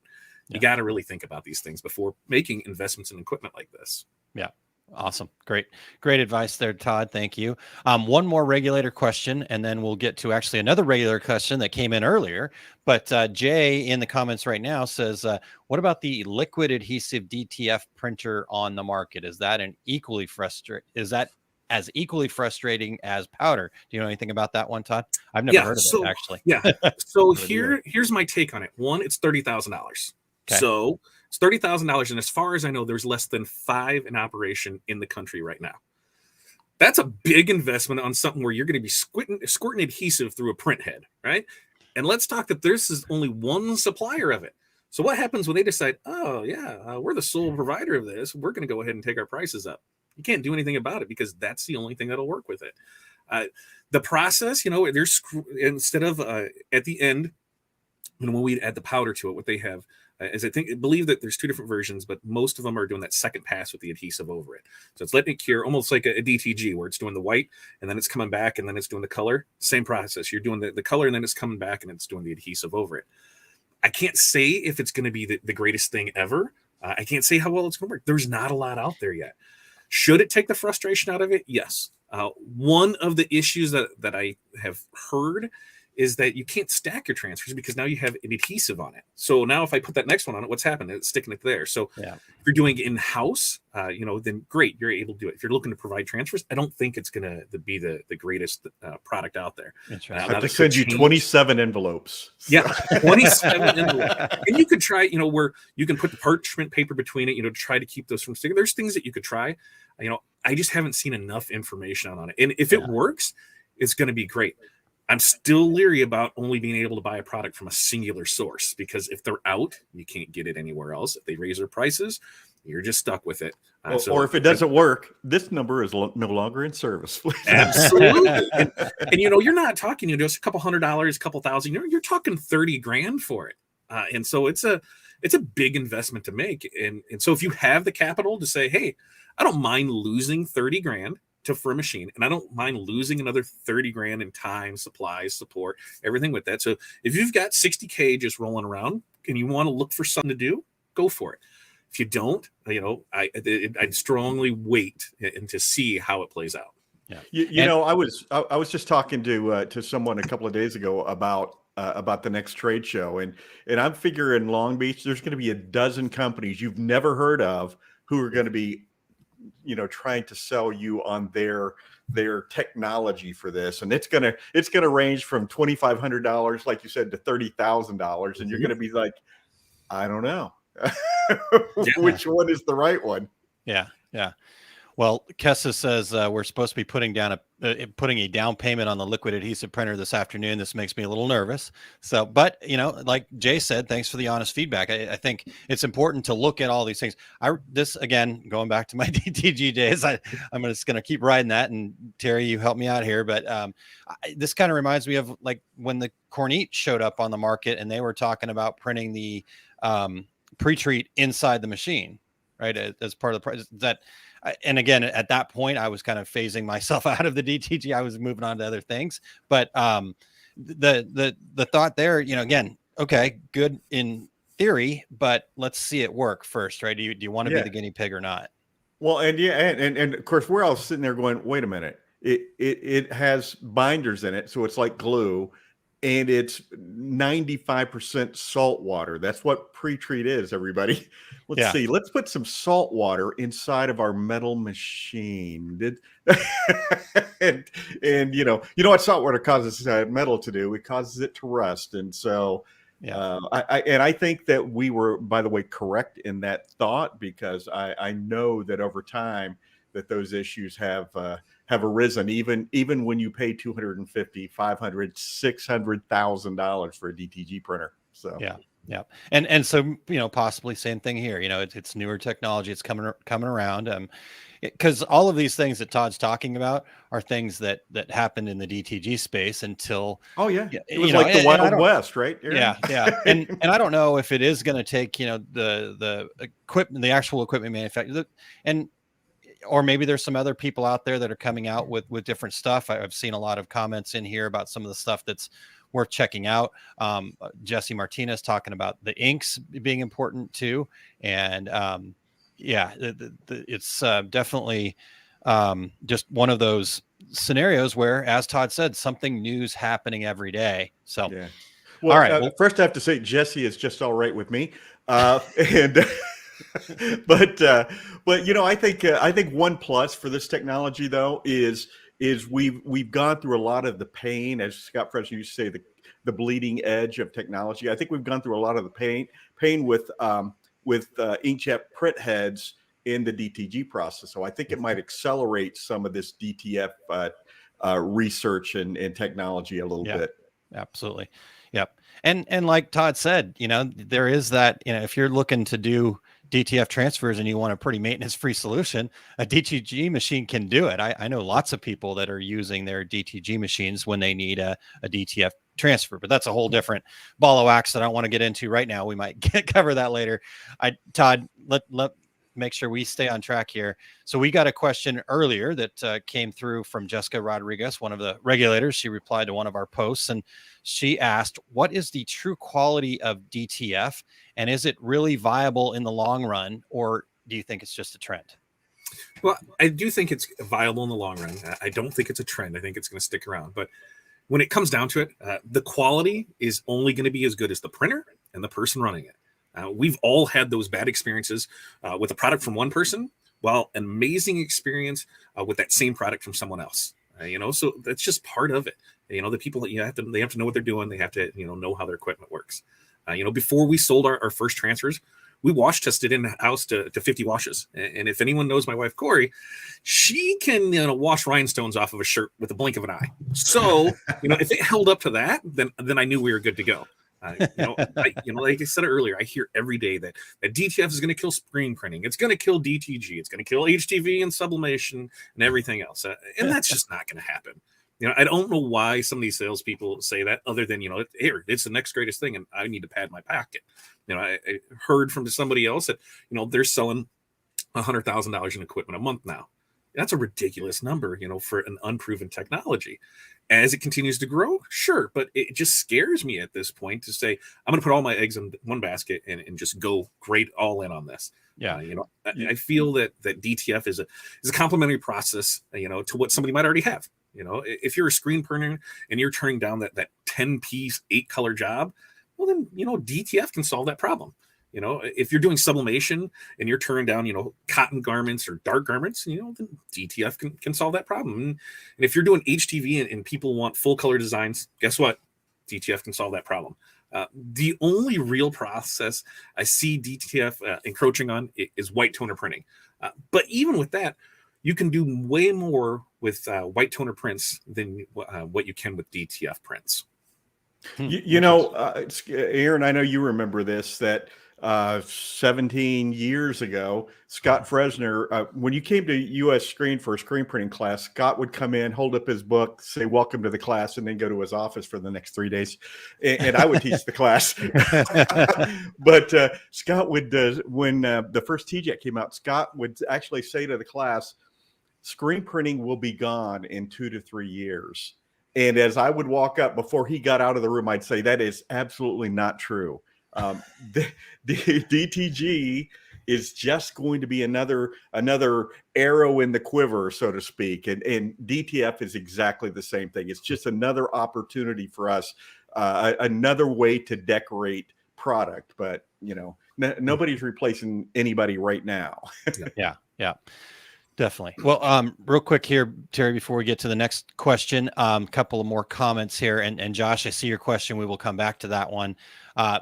You got to really think about these things before making investments in equipment like this. Yeah. Awesome. Great advice there, Todd. Thank you. One more regulator question, and then we'll get to actually another regular question that came in earlier. But Jay in the comments right now says, what about the liquid adhesive DTF printer on the market? Is that as equally frustrating as powder? Do you know anything about that one, Todd? I've never heard of it, actually. Yeah. So here's my take on it. One, it's $30,000. Okay. So it's $30,000, and as far as I know, there's less than 5 in operation in the country right now. That's a big investment on something where you're going to be squirting adhesive through a print head, right? And let's talk that this is only one supplier of it. So what happens when they decide, oh, yeah, we're the sole provider of this. We're going to go ahead and take our prices up. You can't do anything about it because that's the only thing that'll work with it. The process, there's instead of at the end, when we add the powder to it, what they have is I believe that there's 2 different versions, but most of them are doing that second pass with the adhesive over it. So it's letting it cure almost like a DTG where it's doing the white and then it's coming back and then it's doing the color. Same process. You're doing the color and then it's coming back and it's doing the adhesive over it. I can't say if it's going to be the greatest thing ever. I can't say how well it's going to work. There's not a lot out there yet. Should it take the frustration out of it? Yes. One of the issues that I have heard is that you can't stack your transfers because now you have an adhesive on it. So now if I put that next one on it, what's happened? It's sticking it there. So if you're doing in-house, then great, you're able to do it. If you're looking to provide transfers, I don't think it's going to be the greatest product out there. That's right. I have to send you 27 envelopes. Yeah, 27 envelopes. And you could try, where you can put the parchment paper between it, to try to keep those from sticking. There's things that you could try. I just haven't seen enough information on it. And if it works, it's going to be great. I'm still leery about only being able to buy a product from a singular source, because if they're out, you can't get it anywhere else. If they raise their prices, you're just stuck with it. Or if it doesn't work, this number is no longer in service. Absolutely. And you're not talking just a couple $100, a couple thousand. You're talking $30,000 for it. And so it's a big investment to make. And so if you have the capital to say, hey, I don't mind losing $30,000 for a machine, and I don't mind losing another $30,000 in time, supplies, support, everything with that. So if you've got $60K just rolling around and you want to look for something to do, go for it. If you don't, I'd strongly wait and to see how it plays out. Yeah. I was just talking to someone a couple of days ago about the next trade show, and I'm figuring Long Beach, there's going to be a dozen companies you've never heard of who are going to be trying to sell you on their technology for this. And it's gonna range from $2,500, like you said, to $30,000. And you're gonna be like, I don't know which one is the right one. Yeah. Well, Kessa says we're supposed to be putting a down payment on the liquid adhesive printer this afternoon. This makes me a little nervous. So, but like Jay said, thanks for the honest feedback. I think it's important to look at all these things. This again, going back to my DTG days, I'm just going to keep riding that. And Terry, you help me out here. But this kind of reminds me of like when the Cornette showed up on the market, and they were talking about printing the pre-treat inside the machine, right? As part of the price that. And again, at that point, I was kind of phasing myself out of the DTG. I was moving on to other things. But the thought there, again, okay, good in theory, but let's see it work first, right? Do you want to be the guinea pig or not? Well, and of course, we're all sitting there going, wait a minute, it has binders in it, so it's like glue. And it's 95% salt water. That's what pre-treat is, everybody. Let's see. Let's put some salt water inside of our metal machine. and what salt water causes metal to do? It causes it to rust. And so I think that we were, by the way, correct in that thought, because I know that over time that those issues have arisen, even when you pay $250,000, $500,000, $600,000 for a DTG printer. So yeah, and so possibly same thing here. It's newer technology. It's coming around. Because all of these things that Todd's talking about are things that happened in the DTG space until it was like the Wild West, right? Yeah. And I don't know if it is going to take the equipment, the actual equipment manufacturer, or maybe there's some other people out there that are coming out with different stuff. I've seen a lot of comments in here about some of the stuff that's worth checking out. Jesse Martinez talking about the inks being important too. And it's definitely just one of those scenarios where, as Todd said, something new's happening every day. So, well, all right. First I have to say Jesse is just all right with me. And but I think one plus for this technology though is we've gone through a lot of the pain, as Scott Fresno used to say, the bleeding edge of technology. I think we've gone through a lot of the pain with inkjet print heads in the DTG process. So I think it might accelerate some of this DTF research and technology a little bit. Absolutely. Yep. And like Todd said, there is that, if you're looking to do DTF transfers and you want a pretty maintenance-free solution, a DTG machine can do it. I know lots of people that are using their DTG machines when they need a DTF transfer, but that's a whole different ball of wax that I don't want to get into right now. We might cover that later. Todd, make sure we stay on track here. So we got a question earlier that came through from Jessica Rodriguez, one of the regulators. She replied to one of our posts, and she asked, what is the true quality of DTF, and is it really viable in the long run, or do you think it's just a trend? Well, I do think it's viable in the long run. I don't think it's a trend. I think it's going to stick around. But when it comes down to it, the quality is only going to be as good as the printer and the person running it. We've all had those bad experiences with a product from one person, while an amazing experience with that same product from someone else. So that's just part of it. The people that they have to know what they're doing. They have to know how their equipment works. Before we sold our first transfers, we wash tested in the house to 50 washes. And if anyone knows my wife, Corey, she can wash rhinestones off of a shirt with a blink of an eye. So, if it held up to that, then I knew we were good to go. Like I said earlier, I hear every day that DTF is going to kill screen printing. It's going to kill DTG. It's going to kill HTV and sublimation and everything else. And that's just not going to happen. I don't know why some of these salespeople say that, other than, here, it's the next greatest thing, and I need to pad my pocket. I heard from somebody else that, they're selling $100,000 in equipment a month now. That's a ridiculous number, for an unproven technology. As it continues to grow, sure, but it just scares me at this point to say, I'm going to put all my eggs in one basket and just go great all in on this. Yeah. I feel that DTF is a complementary process, to what somebody might already have. If you're a screen printer and you're turning down that 10-piece 8-color job, well, then, DTF can solve that problem. If you're doing sublimation and you're turning down, cotton garments or dark garments, then DTF can solve that problem. And if you're doing HTV and people want full color designs, guess what? DTF can solve that problem. The only real process I see DTF encroaching on is white toner printing. But even with that, you can do way more with white toner prints than what you can with DTF prints. Aaron, I know you remember this, that 17 years ago, Scott Fresner, when you came to U.S. Screen for a screen printing class, Scott would come in, hold up his book, say, welcome to the class, and then go to his office for the next 3 days. And I would teach the class. But Scott would, when the first TJet came out, Scott would actually say to the class, screen printing will be gone in 2 to 3 years. And as I would walk up before he got out of the room, I'd say, that is absolutely not true. The DTG is just going to be another arrow in the quiver, so to speak. And DTF is exactly the same thing. It's just another opportunity for us, another way to decorate product. But, nobody's replacing anybody right now. Yeah. Definitely. Well, real quick here, Terry, before we get to the next question, a couple of more comments here. And Josh, I see your question. We will come back to that one.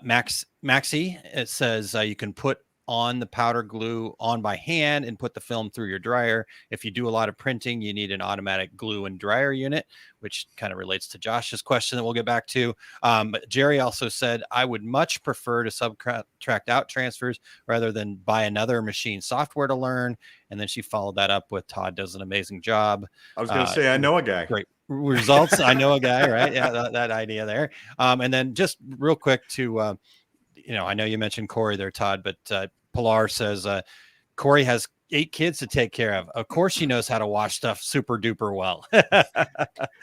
Maxie, it says you can put on the powder glue on by hand and put the film through your dryer. If you do a lot of printing, you need an automatic glue and dryer unit, which kind of relates to Josh's question that we'll get back to. But Jerry also said, I would much prefer to subtract out transfers rather than buy another machine software to learn. And then she followed that up with, Todd does an amazing job. I was going to say, I know a guy. Great results. I know a guy, right? Yeah, that idea there. And then just real quick to, I know you mentioned Corey there, Todd, but Pilar says Corey has 8 kids to take care of. Of course, she knows how to wash stuff super duper well.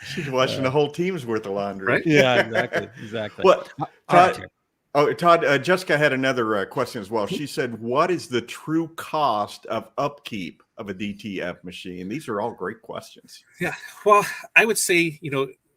She's washing the whole team's worth of laundry. Right? Yeah, exactly. Well, Todd, Todd, Jessica had another question as well. She said, what is the true cost of upkeep of a DTF machine? These are all great questions. Yeah. Well, I would say,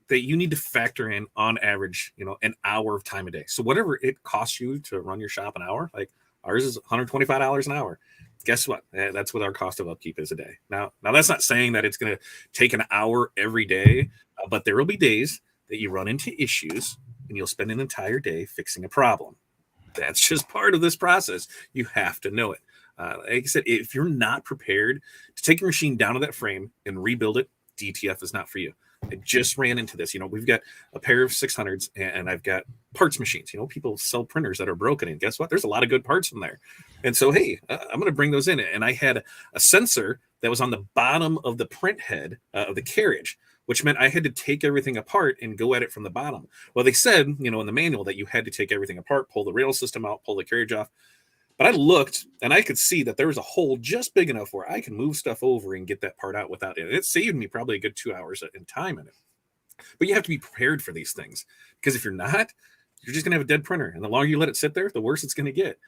that you need to factor in, on average, an hour of time a day. So whatever it costs you to run your shop an hour, like ours is $125 an hour. Guess what? That's what our cost of upkeep is a day. Now that's not saying that it's going to take an hour every day, but there will be days that you run into issues and you'll spend an entire day fixing a problem. That's just part of this process. You have to know it. Like I said, if you're not prepared to take your machine down to that frame and rebuild it, DTF is not for you. I just ran into this. We've got a pair of 600s and I've got parts machines. People sell printers that are broken, and guess what? There's a lot of good parts in there. And so, hey, I'm going to bring those in. And I had a sensor that was on the bottom of the print head of the carriage, which meant I had to take everything apart and go at it from the bottom. Well, they said, in the manual that you had to take everything apart, pull the rail system out, pull the carriage off. But I looked and I could see that there was a hole just big enough where I can move stuff over and get that part out without it. It saved me probably a good 2 hours in time in it. But you have to be prepared for these things, because if you're not, you're just going to have a dead printer. And the longer you let it sit there, the worse it's going to get.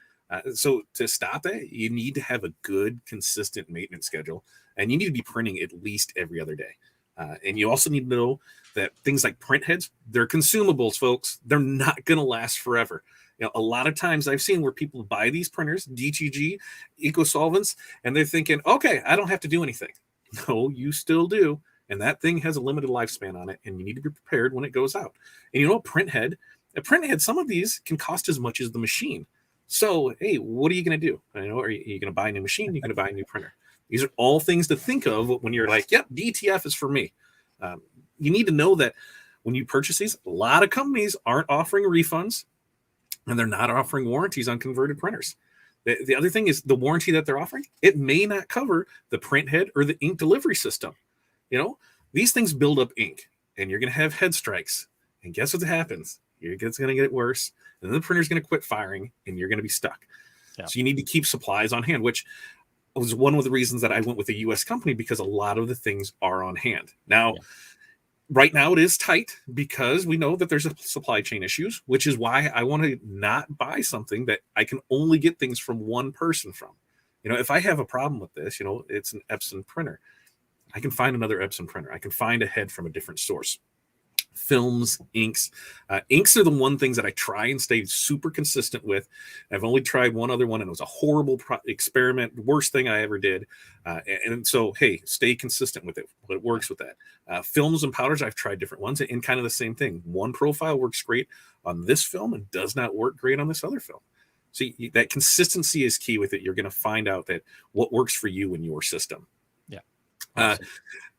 So to stop that, you need to have a good, consistent maintenance schedule, and you need to be printing at least every other day. And you also need to know that things like print heads, they're consumables, folks. They're not going to last forever. You know, a lot of times I've seen where people buy these printers, DTG, eco-solvents, and they're thinking, okay, I don't have to do anything. No, you still do. And that thing has a limited lifespan on it, and you need to be prepared when it goes out. And you know, a print head, some of these can cost as much as the machine. So, hey, what are you going to do? You know, are you going to buy a new machine? You're going to buy a new printer. These are all things to think of when you're like, yep, DTF is for me. You need to know that when you purchase these, a lot of companies aren't offering refunds, and they're not offering warranties on converted printers. The other thing is the warranty that they're offering, it may not cover the print head or the ink delivery system. You know, these things build up ink, and you're going to have head strikes. And guess what happens? It's going to get worse. And then the printer's going to quit firing, and you're going to be stuck. Yeah. So you need to keep supplies on hand, which was one of the reasons that I went with a U.S. company, because a lot of the things are on hand. Now, right now it is tight because we know that there's a supply chain issues, which is why I want to not buy something that I can only get things from one person from. You know, if I have a problem with this, you know, it's an Epson printer. I can find another Epson printer. I can find a head from a different source. Films, inks. Inks are the one things that I try and stay super consistent with. I've only tried one other one, and it was a horrible experiment, worst thing I ever did. And so, hey, stay consistent with it. But it works with that. Films and powders, I've tried different ones, and kind of the same thing. One profile works great on this film and does not work great on this other film. So that consistency is key with it. You're going to find out that what works for you in your system. Yeah. Awesome.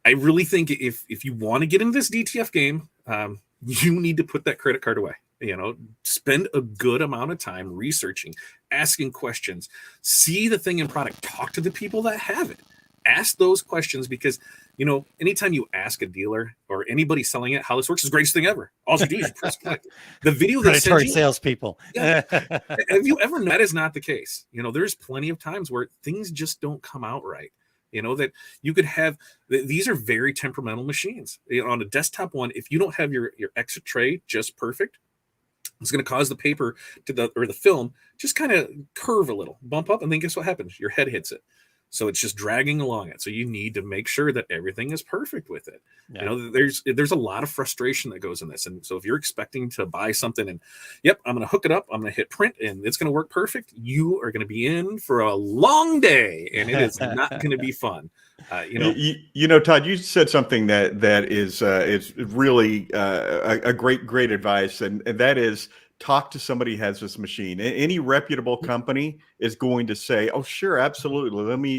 I really think if you want to get into this DTF game, you need to put that credit card away. You know, spend a good amount of time researching, asking questions, see the thing in product, talk to the people that have it, ask those questions, because, you know, anytime you ask a dealer or anybody selling it how this works is the greatest thing ever. All you do is you press play. The video they send you, salespeople. Yeah, have you ever? That is not the case. You know, there's plenty of times where things just don't come out right. You know, that you could have, these are very temperamental machines. You know, on a desktop one, if you don't have your exit tray just perfect, it's going to cause the paper or the film just kind of curve a little, bump up, and then guess what happens? Your head hits it. So it's just dragging along it. So you need to make sure that everything is perfect with it. Yeah. You know, there's a lot of frustration that goes in this. And so if you're expecting to buy something and, yep, I'm going to hook it up, I'm going to hit print, and it's going to work perfect, you are going to be in for a long day, and it is not going to be fun. You know, Todd, you said something that is really a great advice, and that is, talk to somebody who has this machine. Any reputable company is going to say, "Oh, sure, absolutely.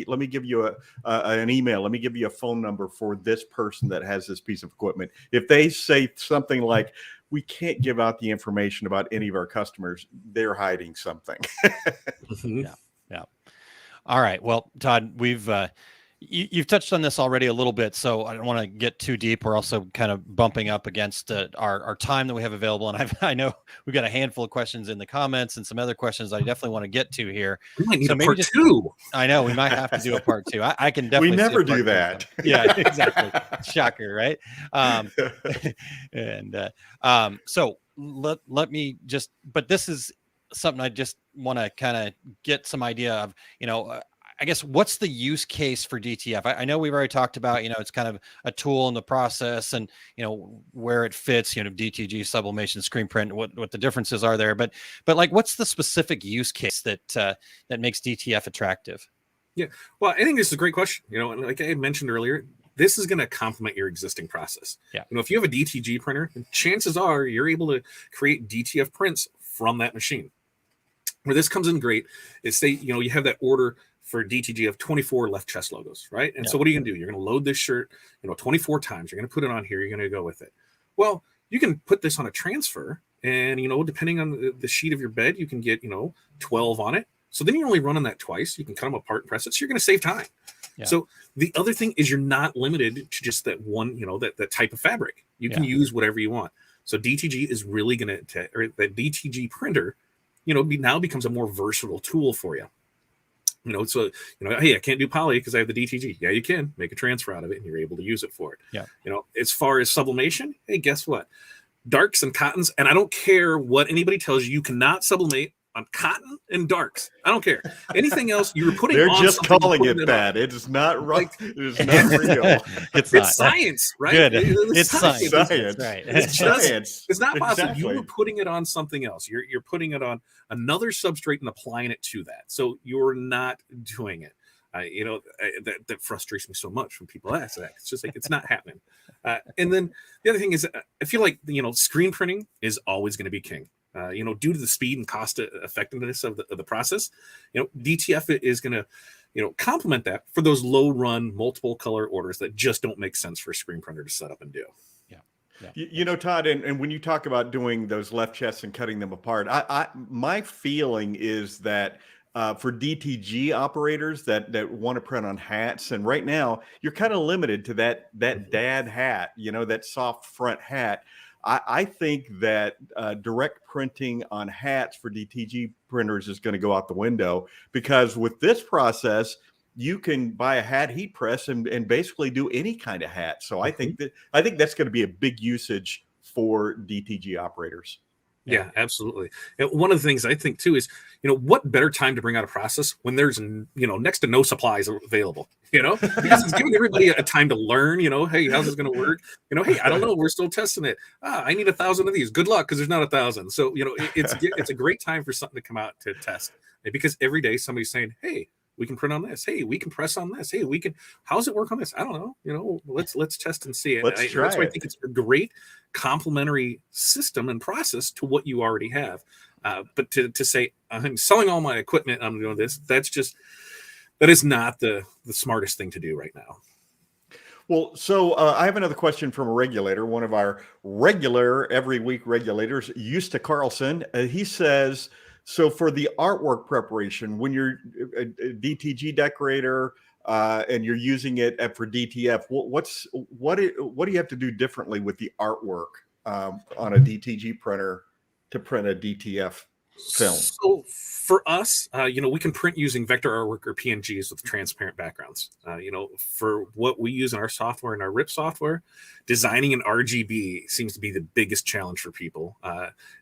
Let me give you an email. Let me give you a phone number for this person that has this piece of equipment." If they say something like, "We can't give out the information about any of our customers," they're hiding something. Yeah. All right. Well, Todd, we've you've touched on this already a little bit, so I don't want to get too deep. We're also kind of bumping up against our time that we have available, and I know we've got a handful of questions in the comments and some other questions I definitely want to get to here. We might need a part two. I know we might have to do a part two. I can definitely. We never do that. Yeah, exactly. Shocker, right? So let me just. But this is something I just want to kind of get some idea of. You know. I guess what's the use case for DTF? I know we've already talked about, you know, it's kind of a tool in the process, and, you know, where it fits, you know, DTG, sublimation, screen print, what the differences are there. But like, what's the specific use case that makes DTF attractive? Yeah, well, I think this is a great question. You know, like I mentioned earlier, this is going to complement your existing process. Yeah. You know, if you have a DTG printer, chances are you're able to create DTF prints from that machine. Where this comes in great is, say, you know, you have that order for DTG of 24 left chest logos, right? And so what are you going to do? You're going to load this shirt, you know, 24 times. You're going to put it on here. You're going to go with it. Well, you can put this on a transfer, and, you know, depending on the sheet of your bed, you can get, you know, 12 on it. So then you're only running that twice. You can cut them apart and press it. So you're going to save time. Yeah. So the other thing is you're not limited to just that one, you know, that type of fabric. You can use whatever you want. So DTG is really going to, or the DTG printer now becomes a more versatile tool for you. So, hey, I can't do poly because I have the DTG. Yeah, you can make a transfer out of it and you're able to use it for it. Yeah. As far as sublimation, hey, guess what? Darks and cottons, and I don't care what anybody tells you, you cannot sublimate on cotton and darks. I don't care. Anything else you're putting They're on just calling it on. that. It is not right. It is not real. It's science, right? Good. It's science. Science. Right. It's Science. It's not possible. Exactly. You are putting it on something else. You're putting it on another substrate and applying it to that. So you're not doing it. That frustrates me so much when people ask that. It's just like, it's not happening. And then the other thing is, I feel like, screen printing is always going to be king. Due to the speed and cost effectiveness of the process, DTF is going to, complement that for those low run multiple color orders that just don't make sense for a screen printer to set up and do. Yeah. Todd, and when you talk about doing those left chests and cutting them apart, my feeling is that for DTG operators that want to print on hats, and right now you're kind of limited to that dad hat, that soft front hat. I think that direct printing on hats for DTG printers is going to go out the window, because with this process, you can buy a hat heat press and basically do any kind of hat. So I think that's going to be a big usage for DTG operators. Yeah, absolutely. And one of the things I think too is, what better time to bring out a process when there's, next to no supplies available, because it's giving everybody a time to learn, hey, how's this going to work? Hey, I don't know. We're still testing it. I need 1,000 of these. Good luck, because there's not 1,000. So, it's a great time for something to come out to test, because every day somebody's saying, hey, we can print on this. Hey, we can press on this. Hey, how's it work on this? I don't know. Let's test and see it. Let's try that's why it. I think it's a great complementary system and process to what you already have. But to say, I'm selling all my equipment, I'm doing this, that is not the smartest thing to do right now. Well, so I have another question from a regulator, one of our regular every week regulators, Eusta Carlson. He says, so for the artwork preparation, when you're a DTG decorator and you're using it for DTF, what do you have to do differently with the artwork on a DTG printer to print a DTF film? So for us, we can print using vector artwork or PNGs with transparent backgrounds. For what we use in our software and our RIP software, designing an RGB seems to be the biggest challenge for people,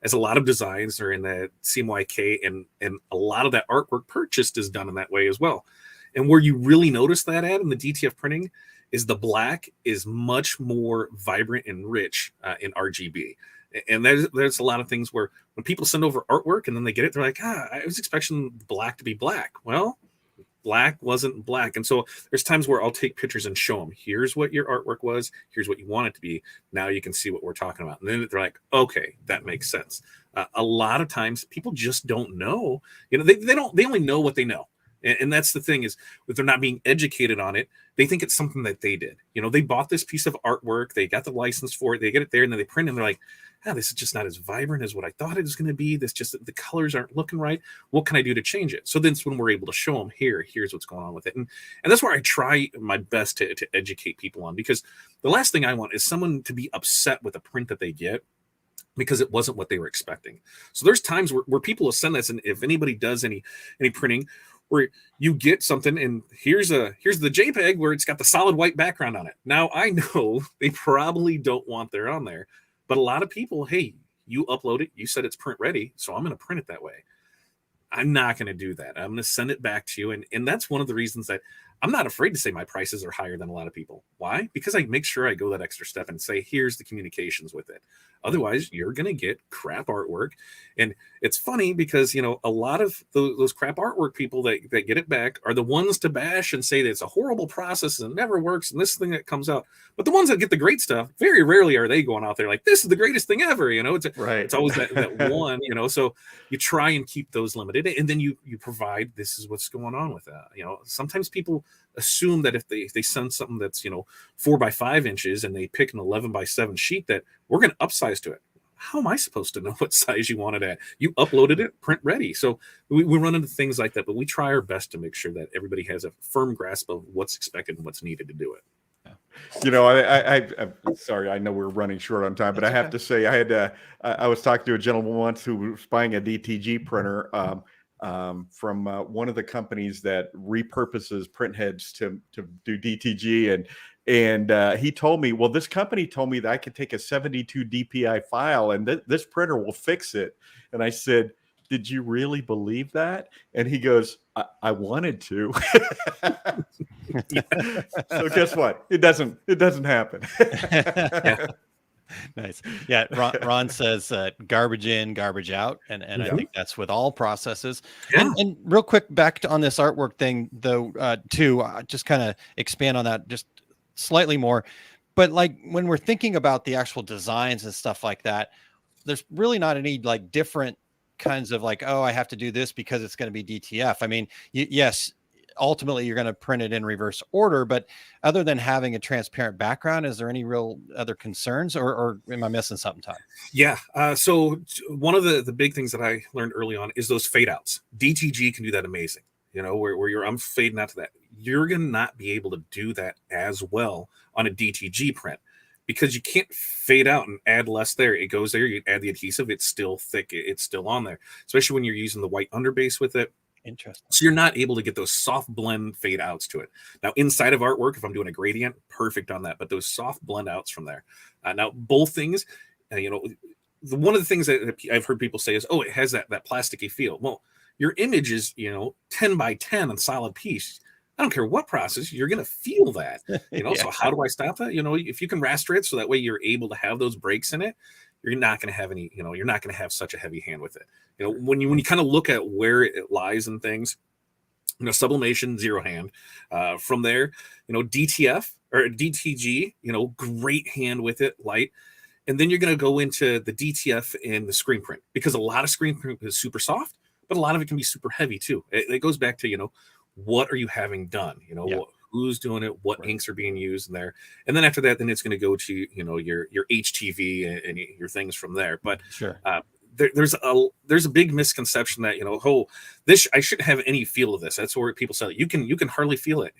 as a lot of designs are in the CMYK, and a lot of that artwork purchased is done in that way as well. And where you really notice that in the DTF printing is the black is much more vibrant and rich in RGB. And there's a lot of things where when people send over artwork and then they get it, they're like, I was expecting black to be black. Well, black wasn't black. And so there's times where I'll take pictures and show them, here's what your artwork was, here's what you want it to be. Now you can see what we're talking about. And then they're like, okay, that makes sense. A lot of times people just don't know, they only know what they know. And that's the thing, is if they're not being educated on it, they think it's something that they did. They bought this piece of artwork, they got the license for it, they get it there, and then they print it, and they're like, this is just not as vibrant as what I thought it was going to be. The colors aren't looking right. What can I do to change it? So then it's when we're able to show them, here's what's going on with it. And that's where I try my best to educate people on, because the last thing I want is someone to be upset with a print that they get because it wasn't what they were expecting. So there's times where people will send this, and if anybody does any printing, where you get something and here's the JPEG where it's got the solid white background on it. Now I know they probably don't want that on there, but a lot of people, hey, you upload it, you said it's print ready, so I'm going to print it that way. I'm not going to do that. I'm going to send it back to you. And that's one of the reasons that I'm not afraid to say my prices are higher than a lot of people. Why? Because I make sure I go that extra step and say, here's the communications with it. Otherwise, you're going to get crap artwork. And it's funny because, a lot of those crap artwork people that get it back are the ones to bash and say that it's a horrible process and it never works and this thing that comes out. But the ones that get the great stuff, very rarely are they going out there like, this is the greatest thing ever. It's always that one, so you try and keep those limited. And then you provide, this is what's going on with that. Sometimes people assume that if they send something that's 4 by 5 inches and they pick an 11 by 7 sheet, that we're going to upsize to it. How am I supposed to know what size you want it at? You uploaded it, print ready. So we run into things like that, but we try our best to make sure that everybody has a firm grasp of what's expected and what's needed to do it. I'm sorry. I know we're running short on time, but I have to say, I was talking to a gentleman once who was buying a DTG printer from one of the companies that repurposes print heads to do DTG, and he told me, well, this company told me that I could take a 72 DPI file and this printer will fix it. And I said, did you really believe that? And he goes, I wanted to. So guess what? It doesn't happen. Yeah. Nice. Yeah. Ron says garbage in, garbage out. And I think that's with all processes. Yeah. And real quick, back on this artwork thing, though, too, just kind of expand on that just slightly more. But like when we're thinking about the actual designs and stuff like that, there's really not any like different kinds of like, oh, I have to do this because it's going to be DTF. I mean, yes, ultimately you're going to print it in reverse order, but other than having a transparent background, is there any real other concerns or am I missing something, Todd? Yeah. So one of the big things that I learned early on is those fade outs. DTG can do that amazing. Where I'm fading out to that. You're going to not be able to do that as well on a DTG print because you can't fade out and add less there. It goes there, you add the adhesive, it's still thick, it's still on there, especially when you're using the white underbase with it. Interesting. So you're not able to get those soft blend fade outs to it. Now, inside of artwork, if I'm doing a gradient, perfect on that. But those soft blend outs from there. Now, both things, one of the things that I've heard people say is, oh, it has that plasticky feel. Well, your image is, 10 by 10 on solid piece. I don't care what process, you're going to feel that. Yeah. So how do I stop that? If you can raster it so that way you're able to have those breaks in it, you're not going to have any, you're not going to have such a heavy hand with it. When you kind of look at where it lies in things, sublimation, zero hand. From there, DTF or DTG, great hand with it, light. And then you're going to go into the DTF and the screen print because a lot of screen print is super soft, but a lot of it can be super heavy too. It goes back to, what are you having done? Who's doing it? What inks are being used in there? And then after that, then it's going to go to, your HTV and your things from there. But sure. There's a big misconception that, this, I shouldn't have any feel of this. That's where people say you can hardly feel it.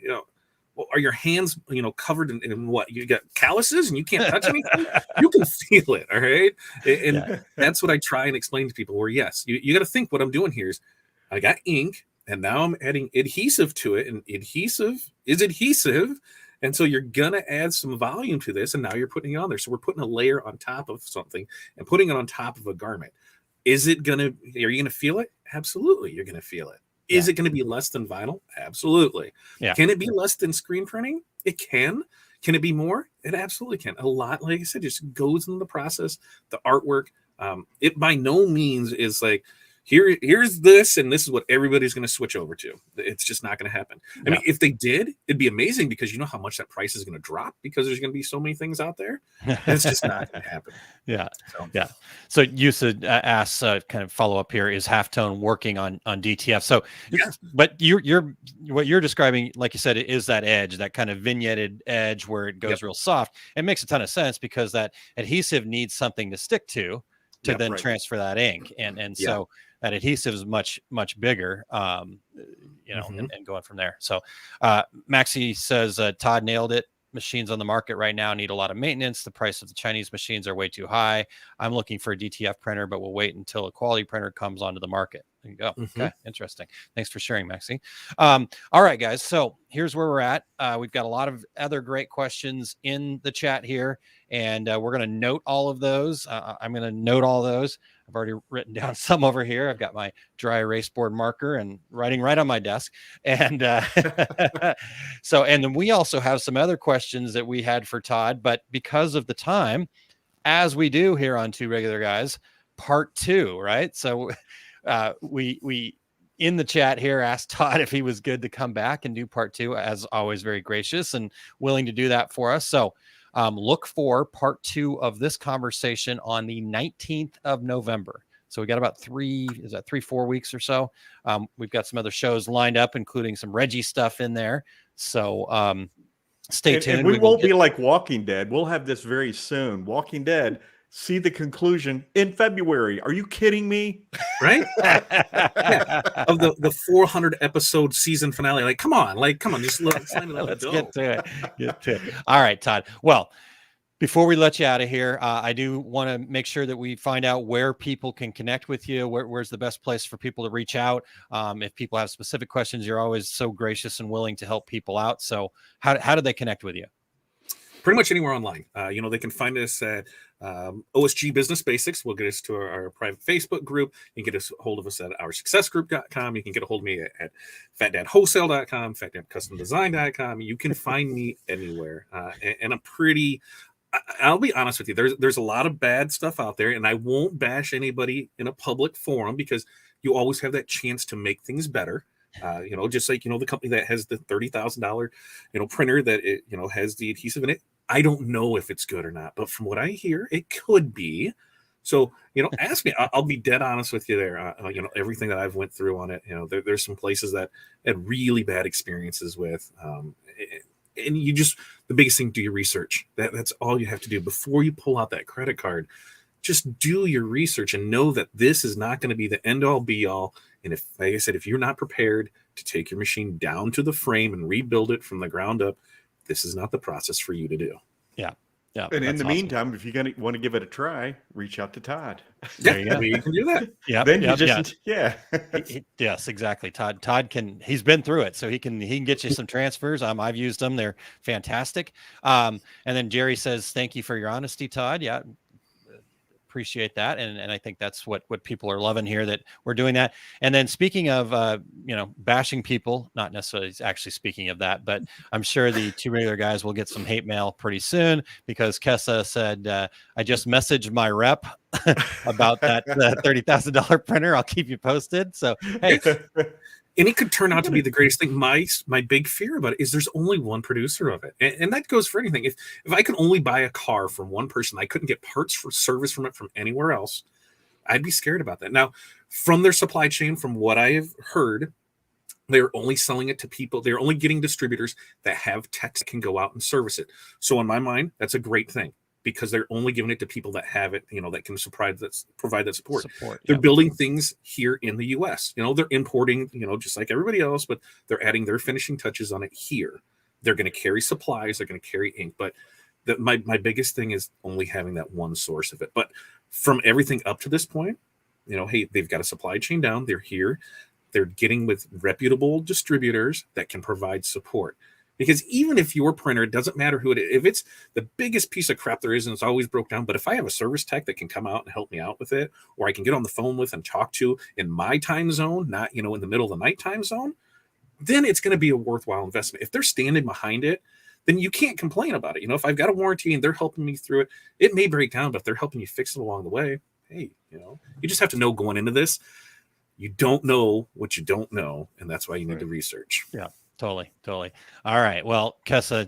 Well, are your hands, covered in what? You got calluses and you can't touch anything? You can feel it. All right. And that's what I try and explain to people where, yes, you got to think what I'm doing here is I got ink and now I'm adding adhesive to it, and adhesive is adhesive. And so you're going to add some volume to this, and now you're putting it on there. So we're putting a layer on top of something and putting it on top of a garment. Are you going to feel it? Absolutely. You're going to feel it. Yeah. Is it going to be less than vinyl? Absolutely. Yeah. Can it be less than screen printing? It can. Can it be more? It absolutely can. A lot, like I said, just goes into the process, the artwork. It by no means is like, here's this, and this is what everybody's going to switch over to. It's just not going to happen. I mean, if they did, it'd be amazing because you know how much that price is going to drop because there's going to be so many things out there. It's just not going to happen. Yeah. So Yusa asks, kind of follow up here, is Halftone working on DTF? So, but you're what you're describing, like you said, it is that edge, that kind of vignetted edge where it goes real soft. It makes a ton of sense because that adhesive needs something to stick to then transfer that ink. And so that adhesive is much, much bigger, and going from there. So Maxie says, Todd nailed it. Machines on the market right now need a lot of maintenance. The price of the Chinese machines are way too high. I'm looking for a DTF printer, but we'll wait until a quality printer comes onto the market. There you go. Okay. Interesting. Thanks for sharing, Maxie. All right, guys. So here's where we're at. We've got a lot of other great questions in the chat here, and we're going to note all of those. I'm going to note all those. I've already written down some over here. I've got my dry erase board marker and writing right on my desk. And and then we also have some other questions that we had for Todd, but because of the time, as we do here on Two Regular Guys, part 2, right? So we in the chat here asked Todd if he was good to come back and do part 2, as always, very gracious and willing to do that for us. So look for part 2 of this conversation on the 19th of November. So we got about 3-4 weeks or so. We've got some other shows lined up, including some Reggie stuff in there. So stay tuned. And we won't be like Walking Dead. We'll have this very soon. Walking Dead, see the conclusion in February. Are you kidding me? Right? Yeah. Of the 400 episode season finale. Like, come on, just let me let Let's it go. get to it. Get to it. All right, Todd. Well, before we let you out of here, I do want to make sure that we find out where people can connect with you. Where's the best place for people to reach out? If people have specific questions, you're always so gracious and willing to help people out. So how do they connect with you? Pretty much anywhere online. They can find us at OSG Business Basics. We'll get us to our private Facebook group. You can get a hold of us at OurSuccessGroup.com. You can get a hold of me at FatDadWholesale.com, FatDadCustomDesign.com. You can find me anywhere. And I'm pretty... I'll be honest with you. There's a lot of bad stuff out there, and I won't bash anybody in a public forum because you always have that chance to make things better. Just like the company that has the $30,000 printer that it has the adhesive in it. I don't know if it's good or not, but from what I hear, it could be. So ask me. I'll be dead honest with you there. Everything that I've went through on it. There's some places that had really bad experiences with. And the biggest thing, do your research. That's all you have to do before you pull out that credit card. Just do your research and know that this is not going to be the end all be all. And if, like I said, if you're not prepared to take your machine down to the frame and rebuild it from the ground up, this is not the process for you to do. Yeah. Yeah. And in the awesome. meantime, if you want to give it a try, reach out to Todd. There you go. You can do that. Yeah. Then you just Yes, exactly. Todd he's been through it, so he can get you some transfers. I've used them. They're fantastic. And then Jerry says, thank you for your honesty, Todd. Yeah. Appreciate that. And I think that's what people are loving here, that we're doing that. And then speaking of, bashing people, not necessarily actually speaking of that, but I'm sure the two regular guys will get some hate mail pretty soon because Kessa said, I just messaged my rep about that $30,000 printer. I'll keep you posted. So, hey. And it could turn out to be the greatest thing. My big fear about it is there's only one producer of it. And that goes for anything. If I could only buy a car from one person, I couldn't get parts for service from it from anywhere else, I'd be scared about that. Now, from their supply chain, from what I have heard, they're only selling it to people. They're only getting distributors that have techs that can go out and service it. So in my mind, that's a great thing, because they're only giving it to people that have it, that can provide that support. They're building things here in the U.S. They're importing, just like everybody else, but they're adding their finishing touches on it here. They're going to carry supplies. They're going to carry ink. But my biggest thing is only having that one source of it. But from everything up to this point, hey, they've got a supply chain down. They're here. They're getting with reputable distributors that can provide support. Because even if your printer, it doesn't matter who it is, if it's the biggest piece of crap there is and it's always broke down, but if I have a service tech that can come out and help me out with it, or I can get on the phone with and talk to in my time zone, not, in the middle of the night time zone, then it's going to be a worthwhile investment. If they're standing behind it, then you can't complain about it. If I've got a warranty and they're helping me through it, it may break down, but if they're helping you fix it along the way, hey, you just have to know going into this, you don't know what you don't know. And that's why you need to research. Yeah. Totally. All right. Well, Kessa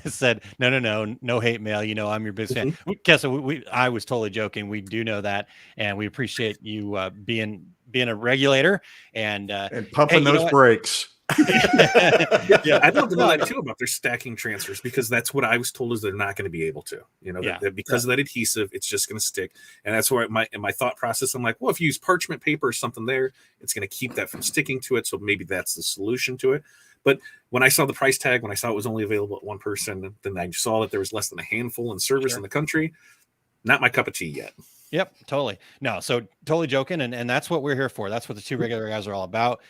said, no hate mail. I'm your biggest fan. Kessa, I was totally joking. We do know that, and we appreciate you being a regulator and pumping those brakes. Yeah, I'd love to know that too about their stacking transfers, because that's what I was told is they're not going to be able to. That because of that adhesive, it's just going to stick. And that's where in my thought process, I'm like, well, if you use parchment paper or something there, it's going to keep that from sticking to it. So maybe that's the solution to it. But when I saw the price tag, when I saw it was only available at one person, then I saw that there was less than a handful in service in the country. Not my cup of tea yet. Yep, totally. No, so totally joking. And that's what we're here for. That's what the two regular guys are all about.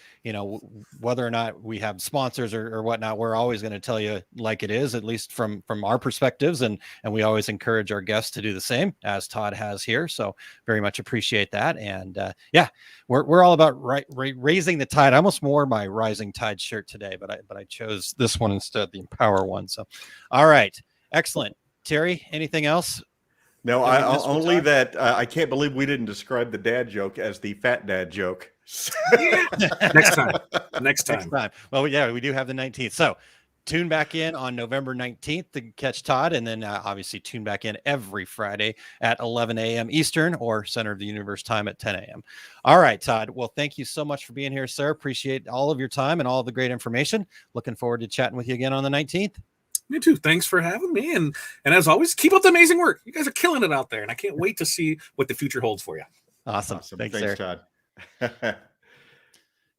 Whether or not we have sponsors or whatnot, we're always going to tell you like it is, at least from our perspectives. And we always encourage our guests to do the same, as Todd has here. So very much appreciate that. And we're all about raising the tide. I almost wore my Rising Tide shirt today, but I chose this one instead, the Empower one. So, all right. Excellent. Terry, anything else? No, only that I can't believe we didn't describe the dad joke as the fat dad joke. Next time. Well, yeah, we do have the 19th. So tune back in on November 19th to catch Todd. And then obviously tune back in every Friday at 11 a.m. Eastern or Center of the Universe time at 10 a.m. All right, Todd. Well, thank you so much for being here, sir. Appreciate all of your time and all of the great information. Looking forward to chatting with you again on the 19th. You too. Thanks for having me. And as always, keep up the amazing work. You guys are killing it out there. And I can't wait to see what the future holds for you. Awesome. Thanks, Eric. Todd.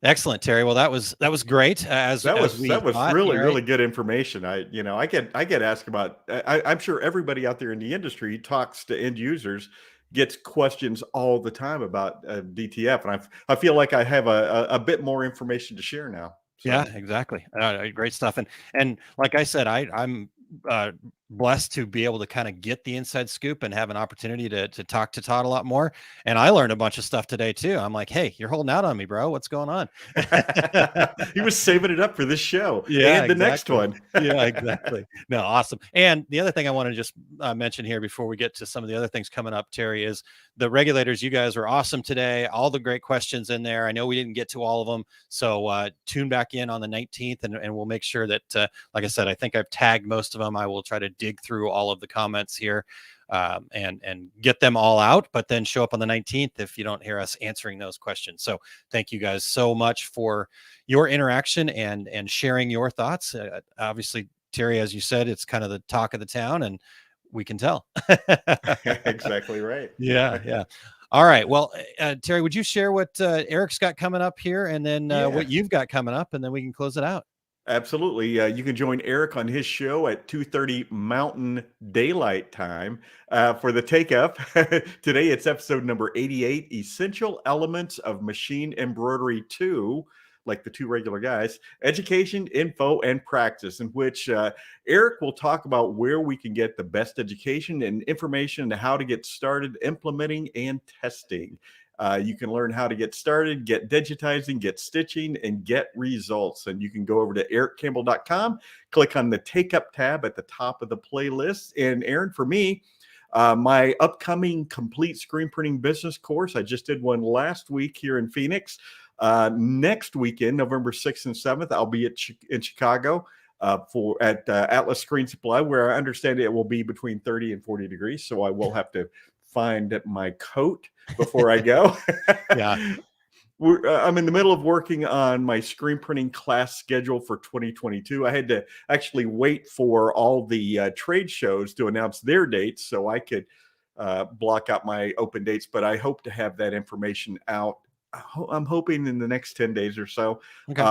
Excellent, Terry. Well, that was great. That was really good information. I get asked about. I'm sure everybody out there in the industry talks to end users, gets questions all the time about DTF, and I feel like I have a bit more information to share now. So. Yeah, exactly. Great stuff. And like I said, I'm blessed to be able to kind of get the inside scoop and have an opportunity to talk to Todd a lot more. And I learned a bunch of stuff today too. I'm like, hey, you're holding out on me, bro. What's going on? He was saving it up for this show. Yeah, and the next one. Yeah, exactly. No, awesome. And the other thing I want to just mention here before we get to some of the other things coming up, Terry, is the regulators. You guys were awesome today. All the great questions in there. I know we didn't get to all of them. So tune back in on the 19th and we'll make sure that, like I said, I think I've tagged most of them. I will try to dig through all of the comments here and get them all out, but then show up on the 19th if you don't hear us answering those questions. So thank you guys so much for your interaction and sharing your thoughts. Obviously, Terry, as you said, it's kind of the talk of the town, and we can tell. Exactly right. Yeah. All right. Well, Terry, would you share what Eric's got coming up here, and then what you've got coming up, and then we can close it out? Absolutely. You can join Eric on his show at 2:30 Mountain Daylight Time for the Take Up. Today, it's episode number 88, Essential Elements of Machine Embroidery 2, like the two regular guys, Education, Info, and Practice, in which Eric will talk about where we can get the best education and information and how to get started implementing and testing. You can learn how to get started, get digitizing, get stitching, and get results. And you can go over to ericcampbell.com, click on the Take Up tab at the top of the playlist. And Aaron, for me, my upcoming complete screen printing business course, I just did one last week here in Phoenix. Next weekend, November 6th and 7th, I'll be in Chicago at Atlas Screen Supply, where I understand it will be between 30 and 40 degrees. So I will have to find my coat before I go. Yeah. I'm in the middle of working on my screen printing class schedule for 2022. I had to actually wait for all the trade shows to announce their dates so I could block out my open dates, but I hope to have that information out. I'm hoping in the next 10 days or so. Okay.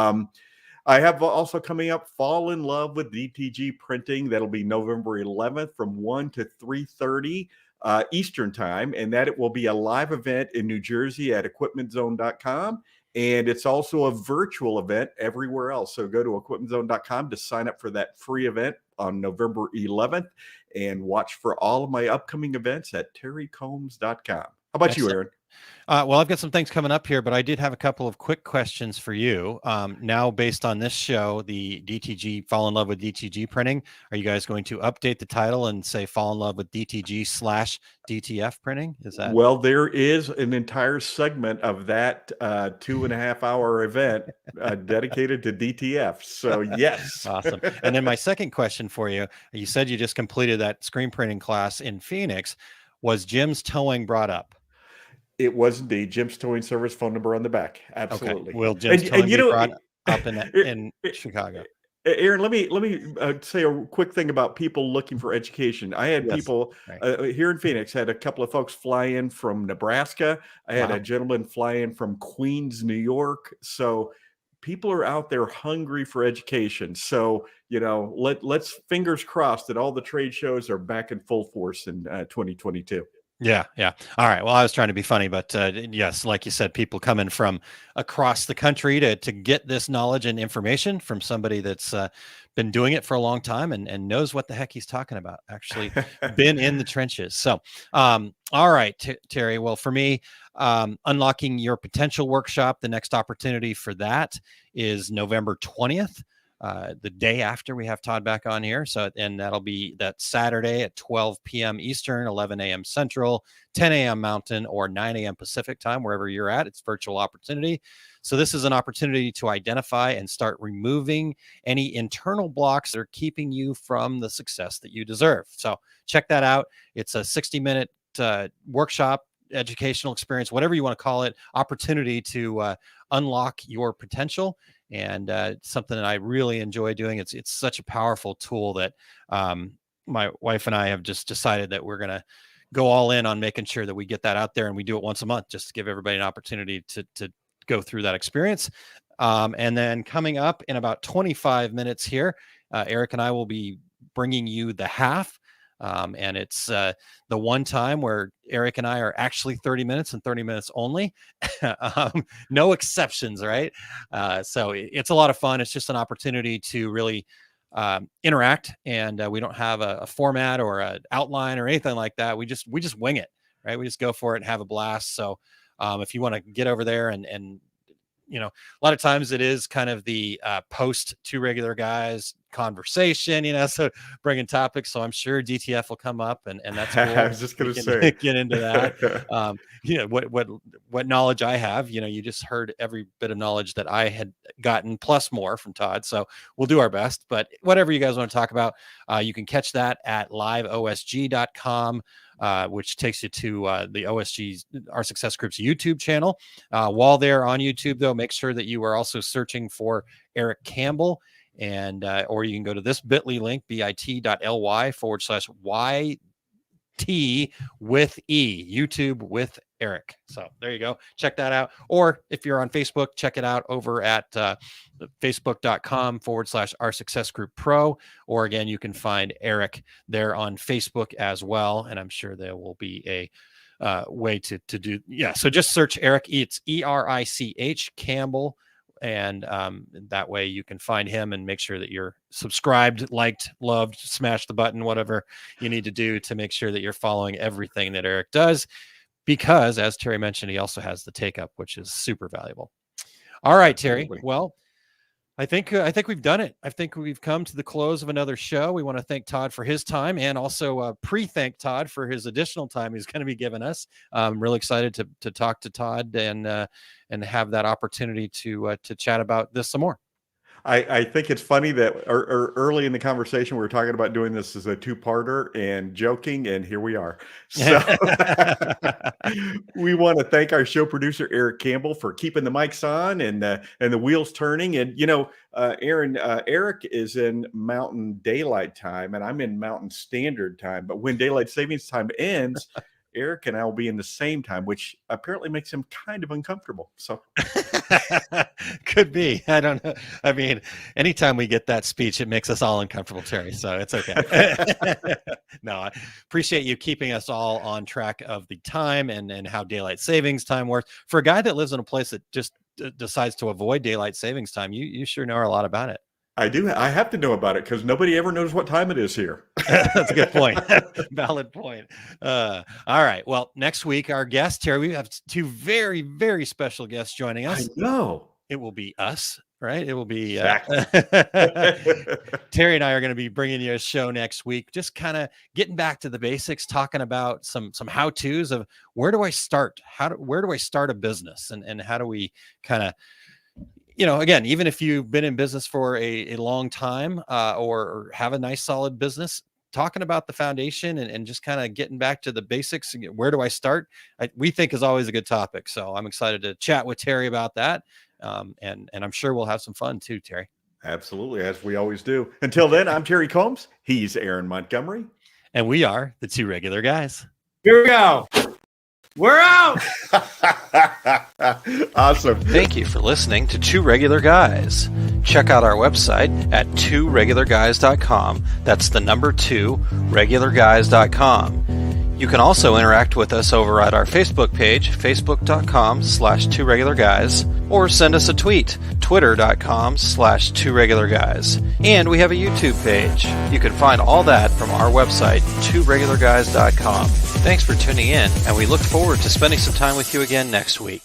I have also coming up Fall in Love with DTG Printing. That'll be November 11th from 1 to 3:30 Eastern time. And that it will be a live event in New Jersey at equipmentzone.com. And it's also a virtual event everywhere else. So go to equipmentzone.com to sign up for that free event on November 11th and watch for all of my upcoming events at terrycombs.com. How about you, Aaron? Well, I've got some things coming up here, but I did have a couple of quick questions for you. Now, based on this show, the DTG Fall in Love with DTG Printing, are you guys going to update the title and say Fall in Love with DTG/DTF Printing? Is that? Well, there is an entire segment of that 2.5 hour event dedicated to DTF. So yes. Awesome. And then my second question for you, you said you just completed that screen printing class in Phoenix. Was Jim's Towing brought up? It was indeed. Jim's Towing Service phone number on the back. Absolutely. Okay. Will Jim's Towing be brought up in Chicago? Aaron, let me say a quick thing about people looking for education. I had people here in Phoenix, had a couple of folks fly in from Nebraska. I had a gentleman fly in from Queens, New York. So people are out there hungry for education. So, let's fingers crossed that all the trade shows are back in full force in 2022. Yeah. All right. Well, I was trying to be funny, but yes, like you said, people coming from across the country to get this knowledge and information from somebody that's been doing it for a long time and knows what the heck he's talking about, actually been in the trenches. So, all right, Terry. Well, for me, Unlocking Your Potential workshop, the next opportunity for that is November 20th. The day after we have Todd back on here. So, and that'll be that Saturday at 12 p.m. Eastern, 11 a.m. Central, 10 a.m. Mountain, or 9 a.m. Pacific time, wherever you're at. It's virtual opportunity. So this is an opportunity to identify and start removing any internal blocks that are keeping you from the success that you deserve. So check that out. It's a 60-minute workshop, educational experience, whatever you want to call it, opportunity to unlock your potential and something that I really enjoy doing. It's such a powerful tool that my wife and I have just decided that we're going to go all in on making sure that we get that out there, and we do it once a month just to give everybody an opportunity to go through that experience. And then coming up in about 25 minutes here, Eric and I will be bringing you the half. And it's the one time where Eric and I are actually 30 minutes and 30 minutes only. No exceptions, right? So it's a lot of fun. It's just an opportunity to really interact, and we don't have a format or an outline or anything like that. We just wing it, right? We just go for it and have a blast. So if you want to get over there and you know, a lot of times it is kind of the post Two Regular Guys conversation, you know, so bringing topics. So I'm sure DTF will come up, and that's cool. I was just going to say, get into that. You know, what knowledge I have, you know, you just heard every bit of knowledge that I had gotten plus more from Todd. So we'll do our best, but whatever you guys want to talk about, you can catch that at liveosg.com. Which takes you to the OSG's, our Success Group's YouTube channel. While they're on YouTube, though, make sure that you are also searching for Eric Campbell, and or you can go to this bit.ly link, bit.ly/YT with E, YouTube with Eric. So there you go. Check that out. Or if you're on Facebook, check it out over at facebook.com/Our Success Group Pro. Or again, you can find Eric there on Facebook as well. And I'm sure there will be a way to do. Yeah. So just search Eric. It's ERICH Campbell. And that way you can find him and make sure that you're subscribed, liked, loved, smash the button, whatever you need to do to make sure that you're following everything that Eric does. Because, as Terry mentioned, he also has the take up, which is super valuable. All right, Terry. Absolutely. Well, I think we've done it. I think we've come to the close of another show. We want to thank Todd for his time, and also pre-thank Todd for his additional time he's going to be giving us. I'm really excited to talk to Todd and have that opportunity to chat about this some more. I think it's funny that early in the conversation, we were talking about doing this as a two-parter and joking, and here we are. So we want to thank our show producer, Eric Campbell, for keeping the mics on and the wheels turning. And, you know, Aaron, Eric is in Mountain Daylight Time, and I'm in Mountain Standard Time. But when Daylight Savings Time ends, Eric and I will be in the same time, which apparently makes him kind of uncomfortable. So could be. I don't know. I mean, anytime we get that speech, it makes us all uncomfortable, Terry. So it's okay. No, I appreciate you keeping us all on track of the time and how daylight savings time works. For a guy that lives in a place that just decides to avoid daylight savings time, you sure know a lot about it. I do. I have to know about it because nobody ever knows what time it is here. That's a good point. Valid point. All right. Well, next week, our guest, Terry, we have two very, very special guests joining us. I know. It will be us, right? It will be Exactly. Terry and I are going to be bringing you a show next week, just kind of getting back to the basics, talking about some how-tos of where do I start? Where do I start a business? And how do we kind of, you know, again, even if you've been in business for a long time or have a nice solid business, talking about the foundation and just kind of getting back to the basics. Where do I start? We think is always a good topic. So I'm excited to chat with Terry about that. And I'm sure we'll have some fun too, Terry. Absolutely, as we always do. Until then, I'm Terry Combs. He's Aaron Montgomery. And we are the Two Regular Guys. Here we go. We're out. Awesome. Thank you for listening to Two Regular Guys. Check out our website at tworegularguys.com. That's the number 2, regularguys.com. You can also interact with us over at our Facebook page, facebook.com/tworegularguys, or send us a tweet, twitter.com/tworegularguys. And we have a YouTube page. You can find all that from our website, tworegularguys.com. Thanks for tuning in, and we look forward to spending some time with you again next week.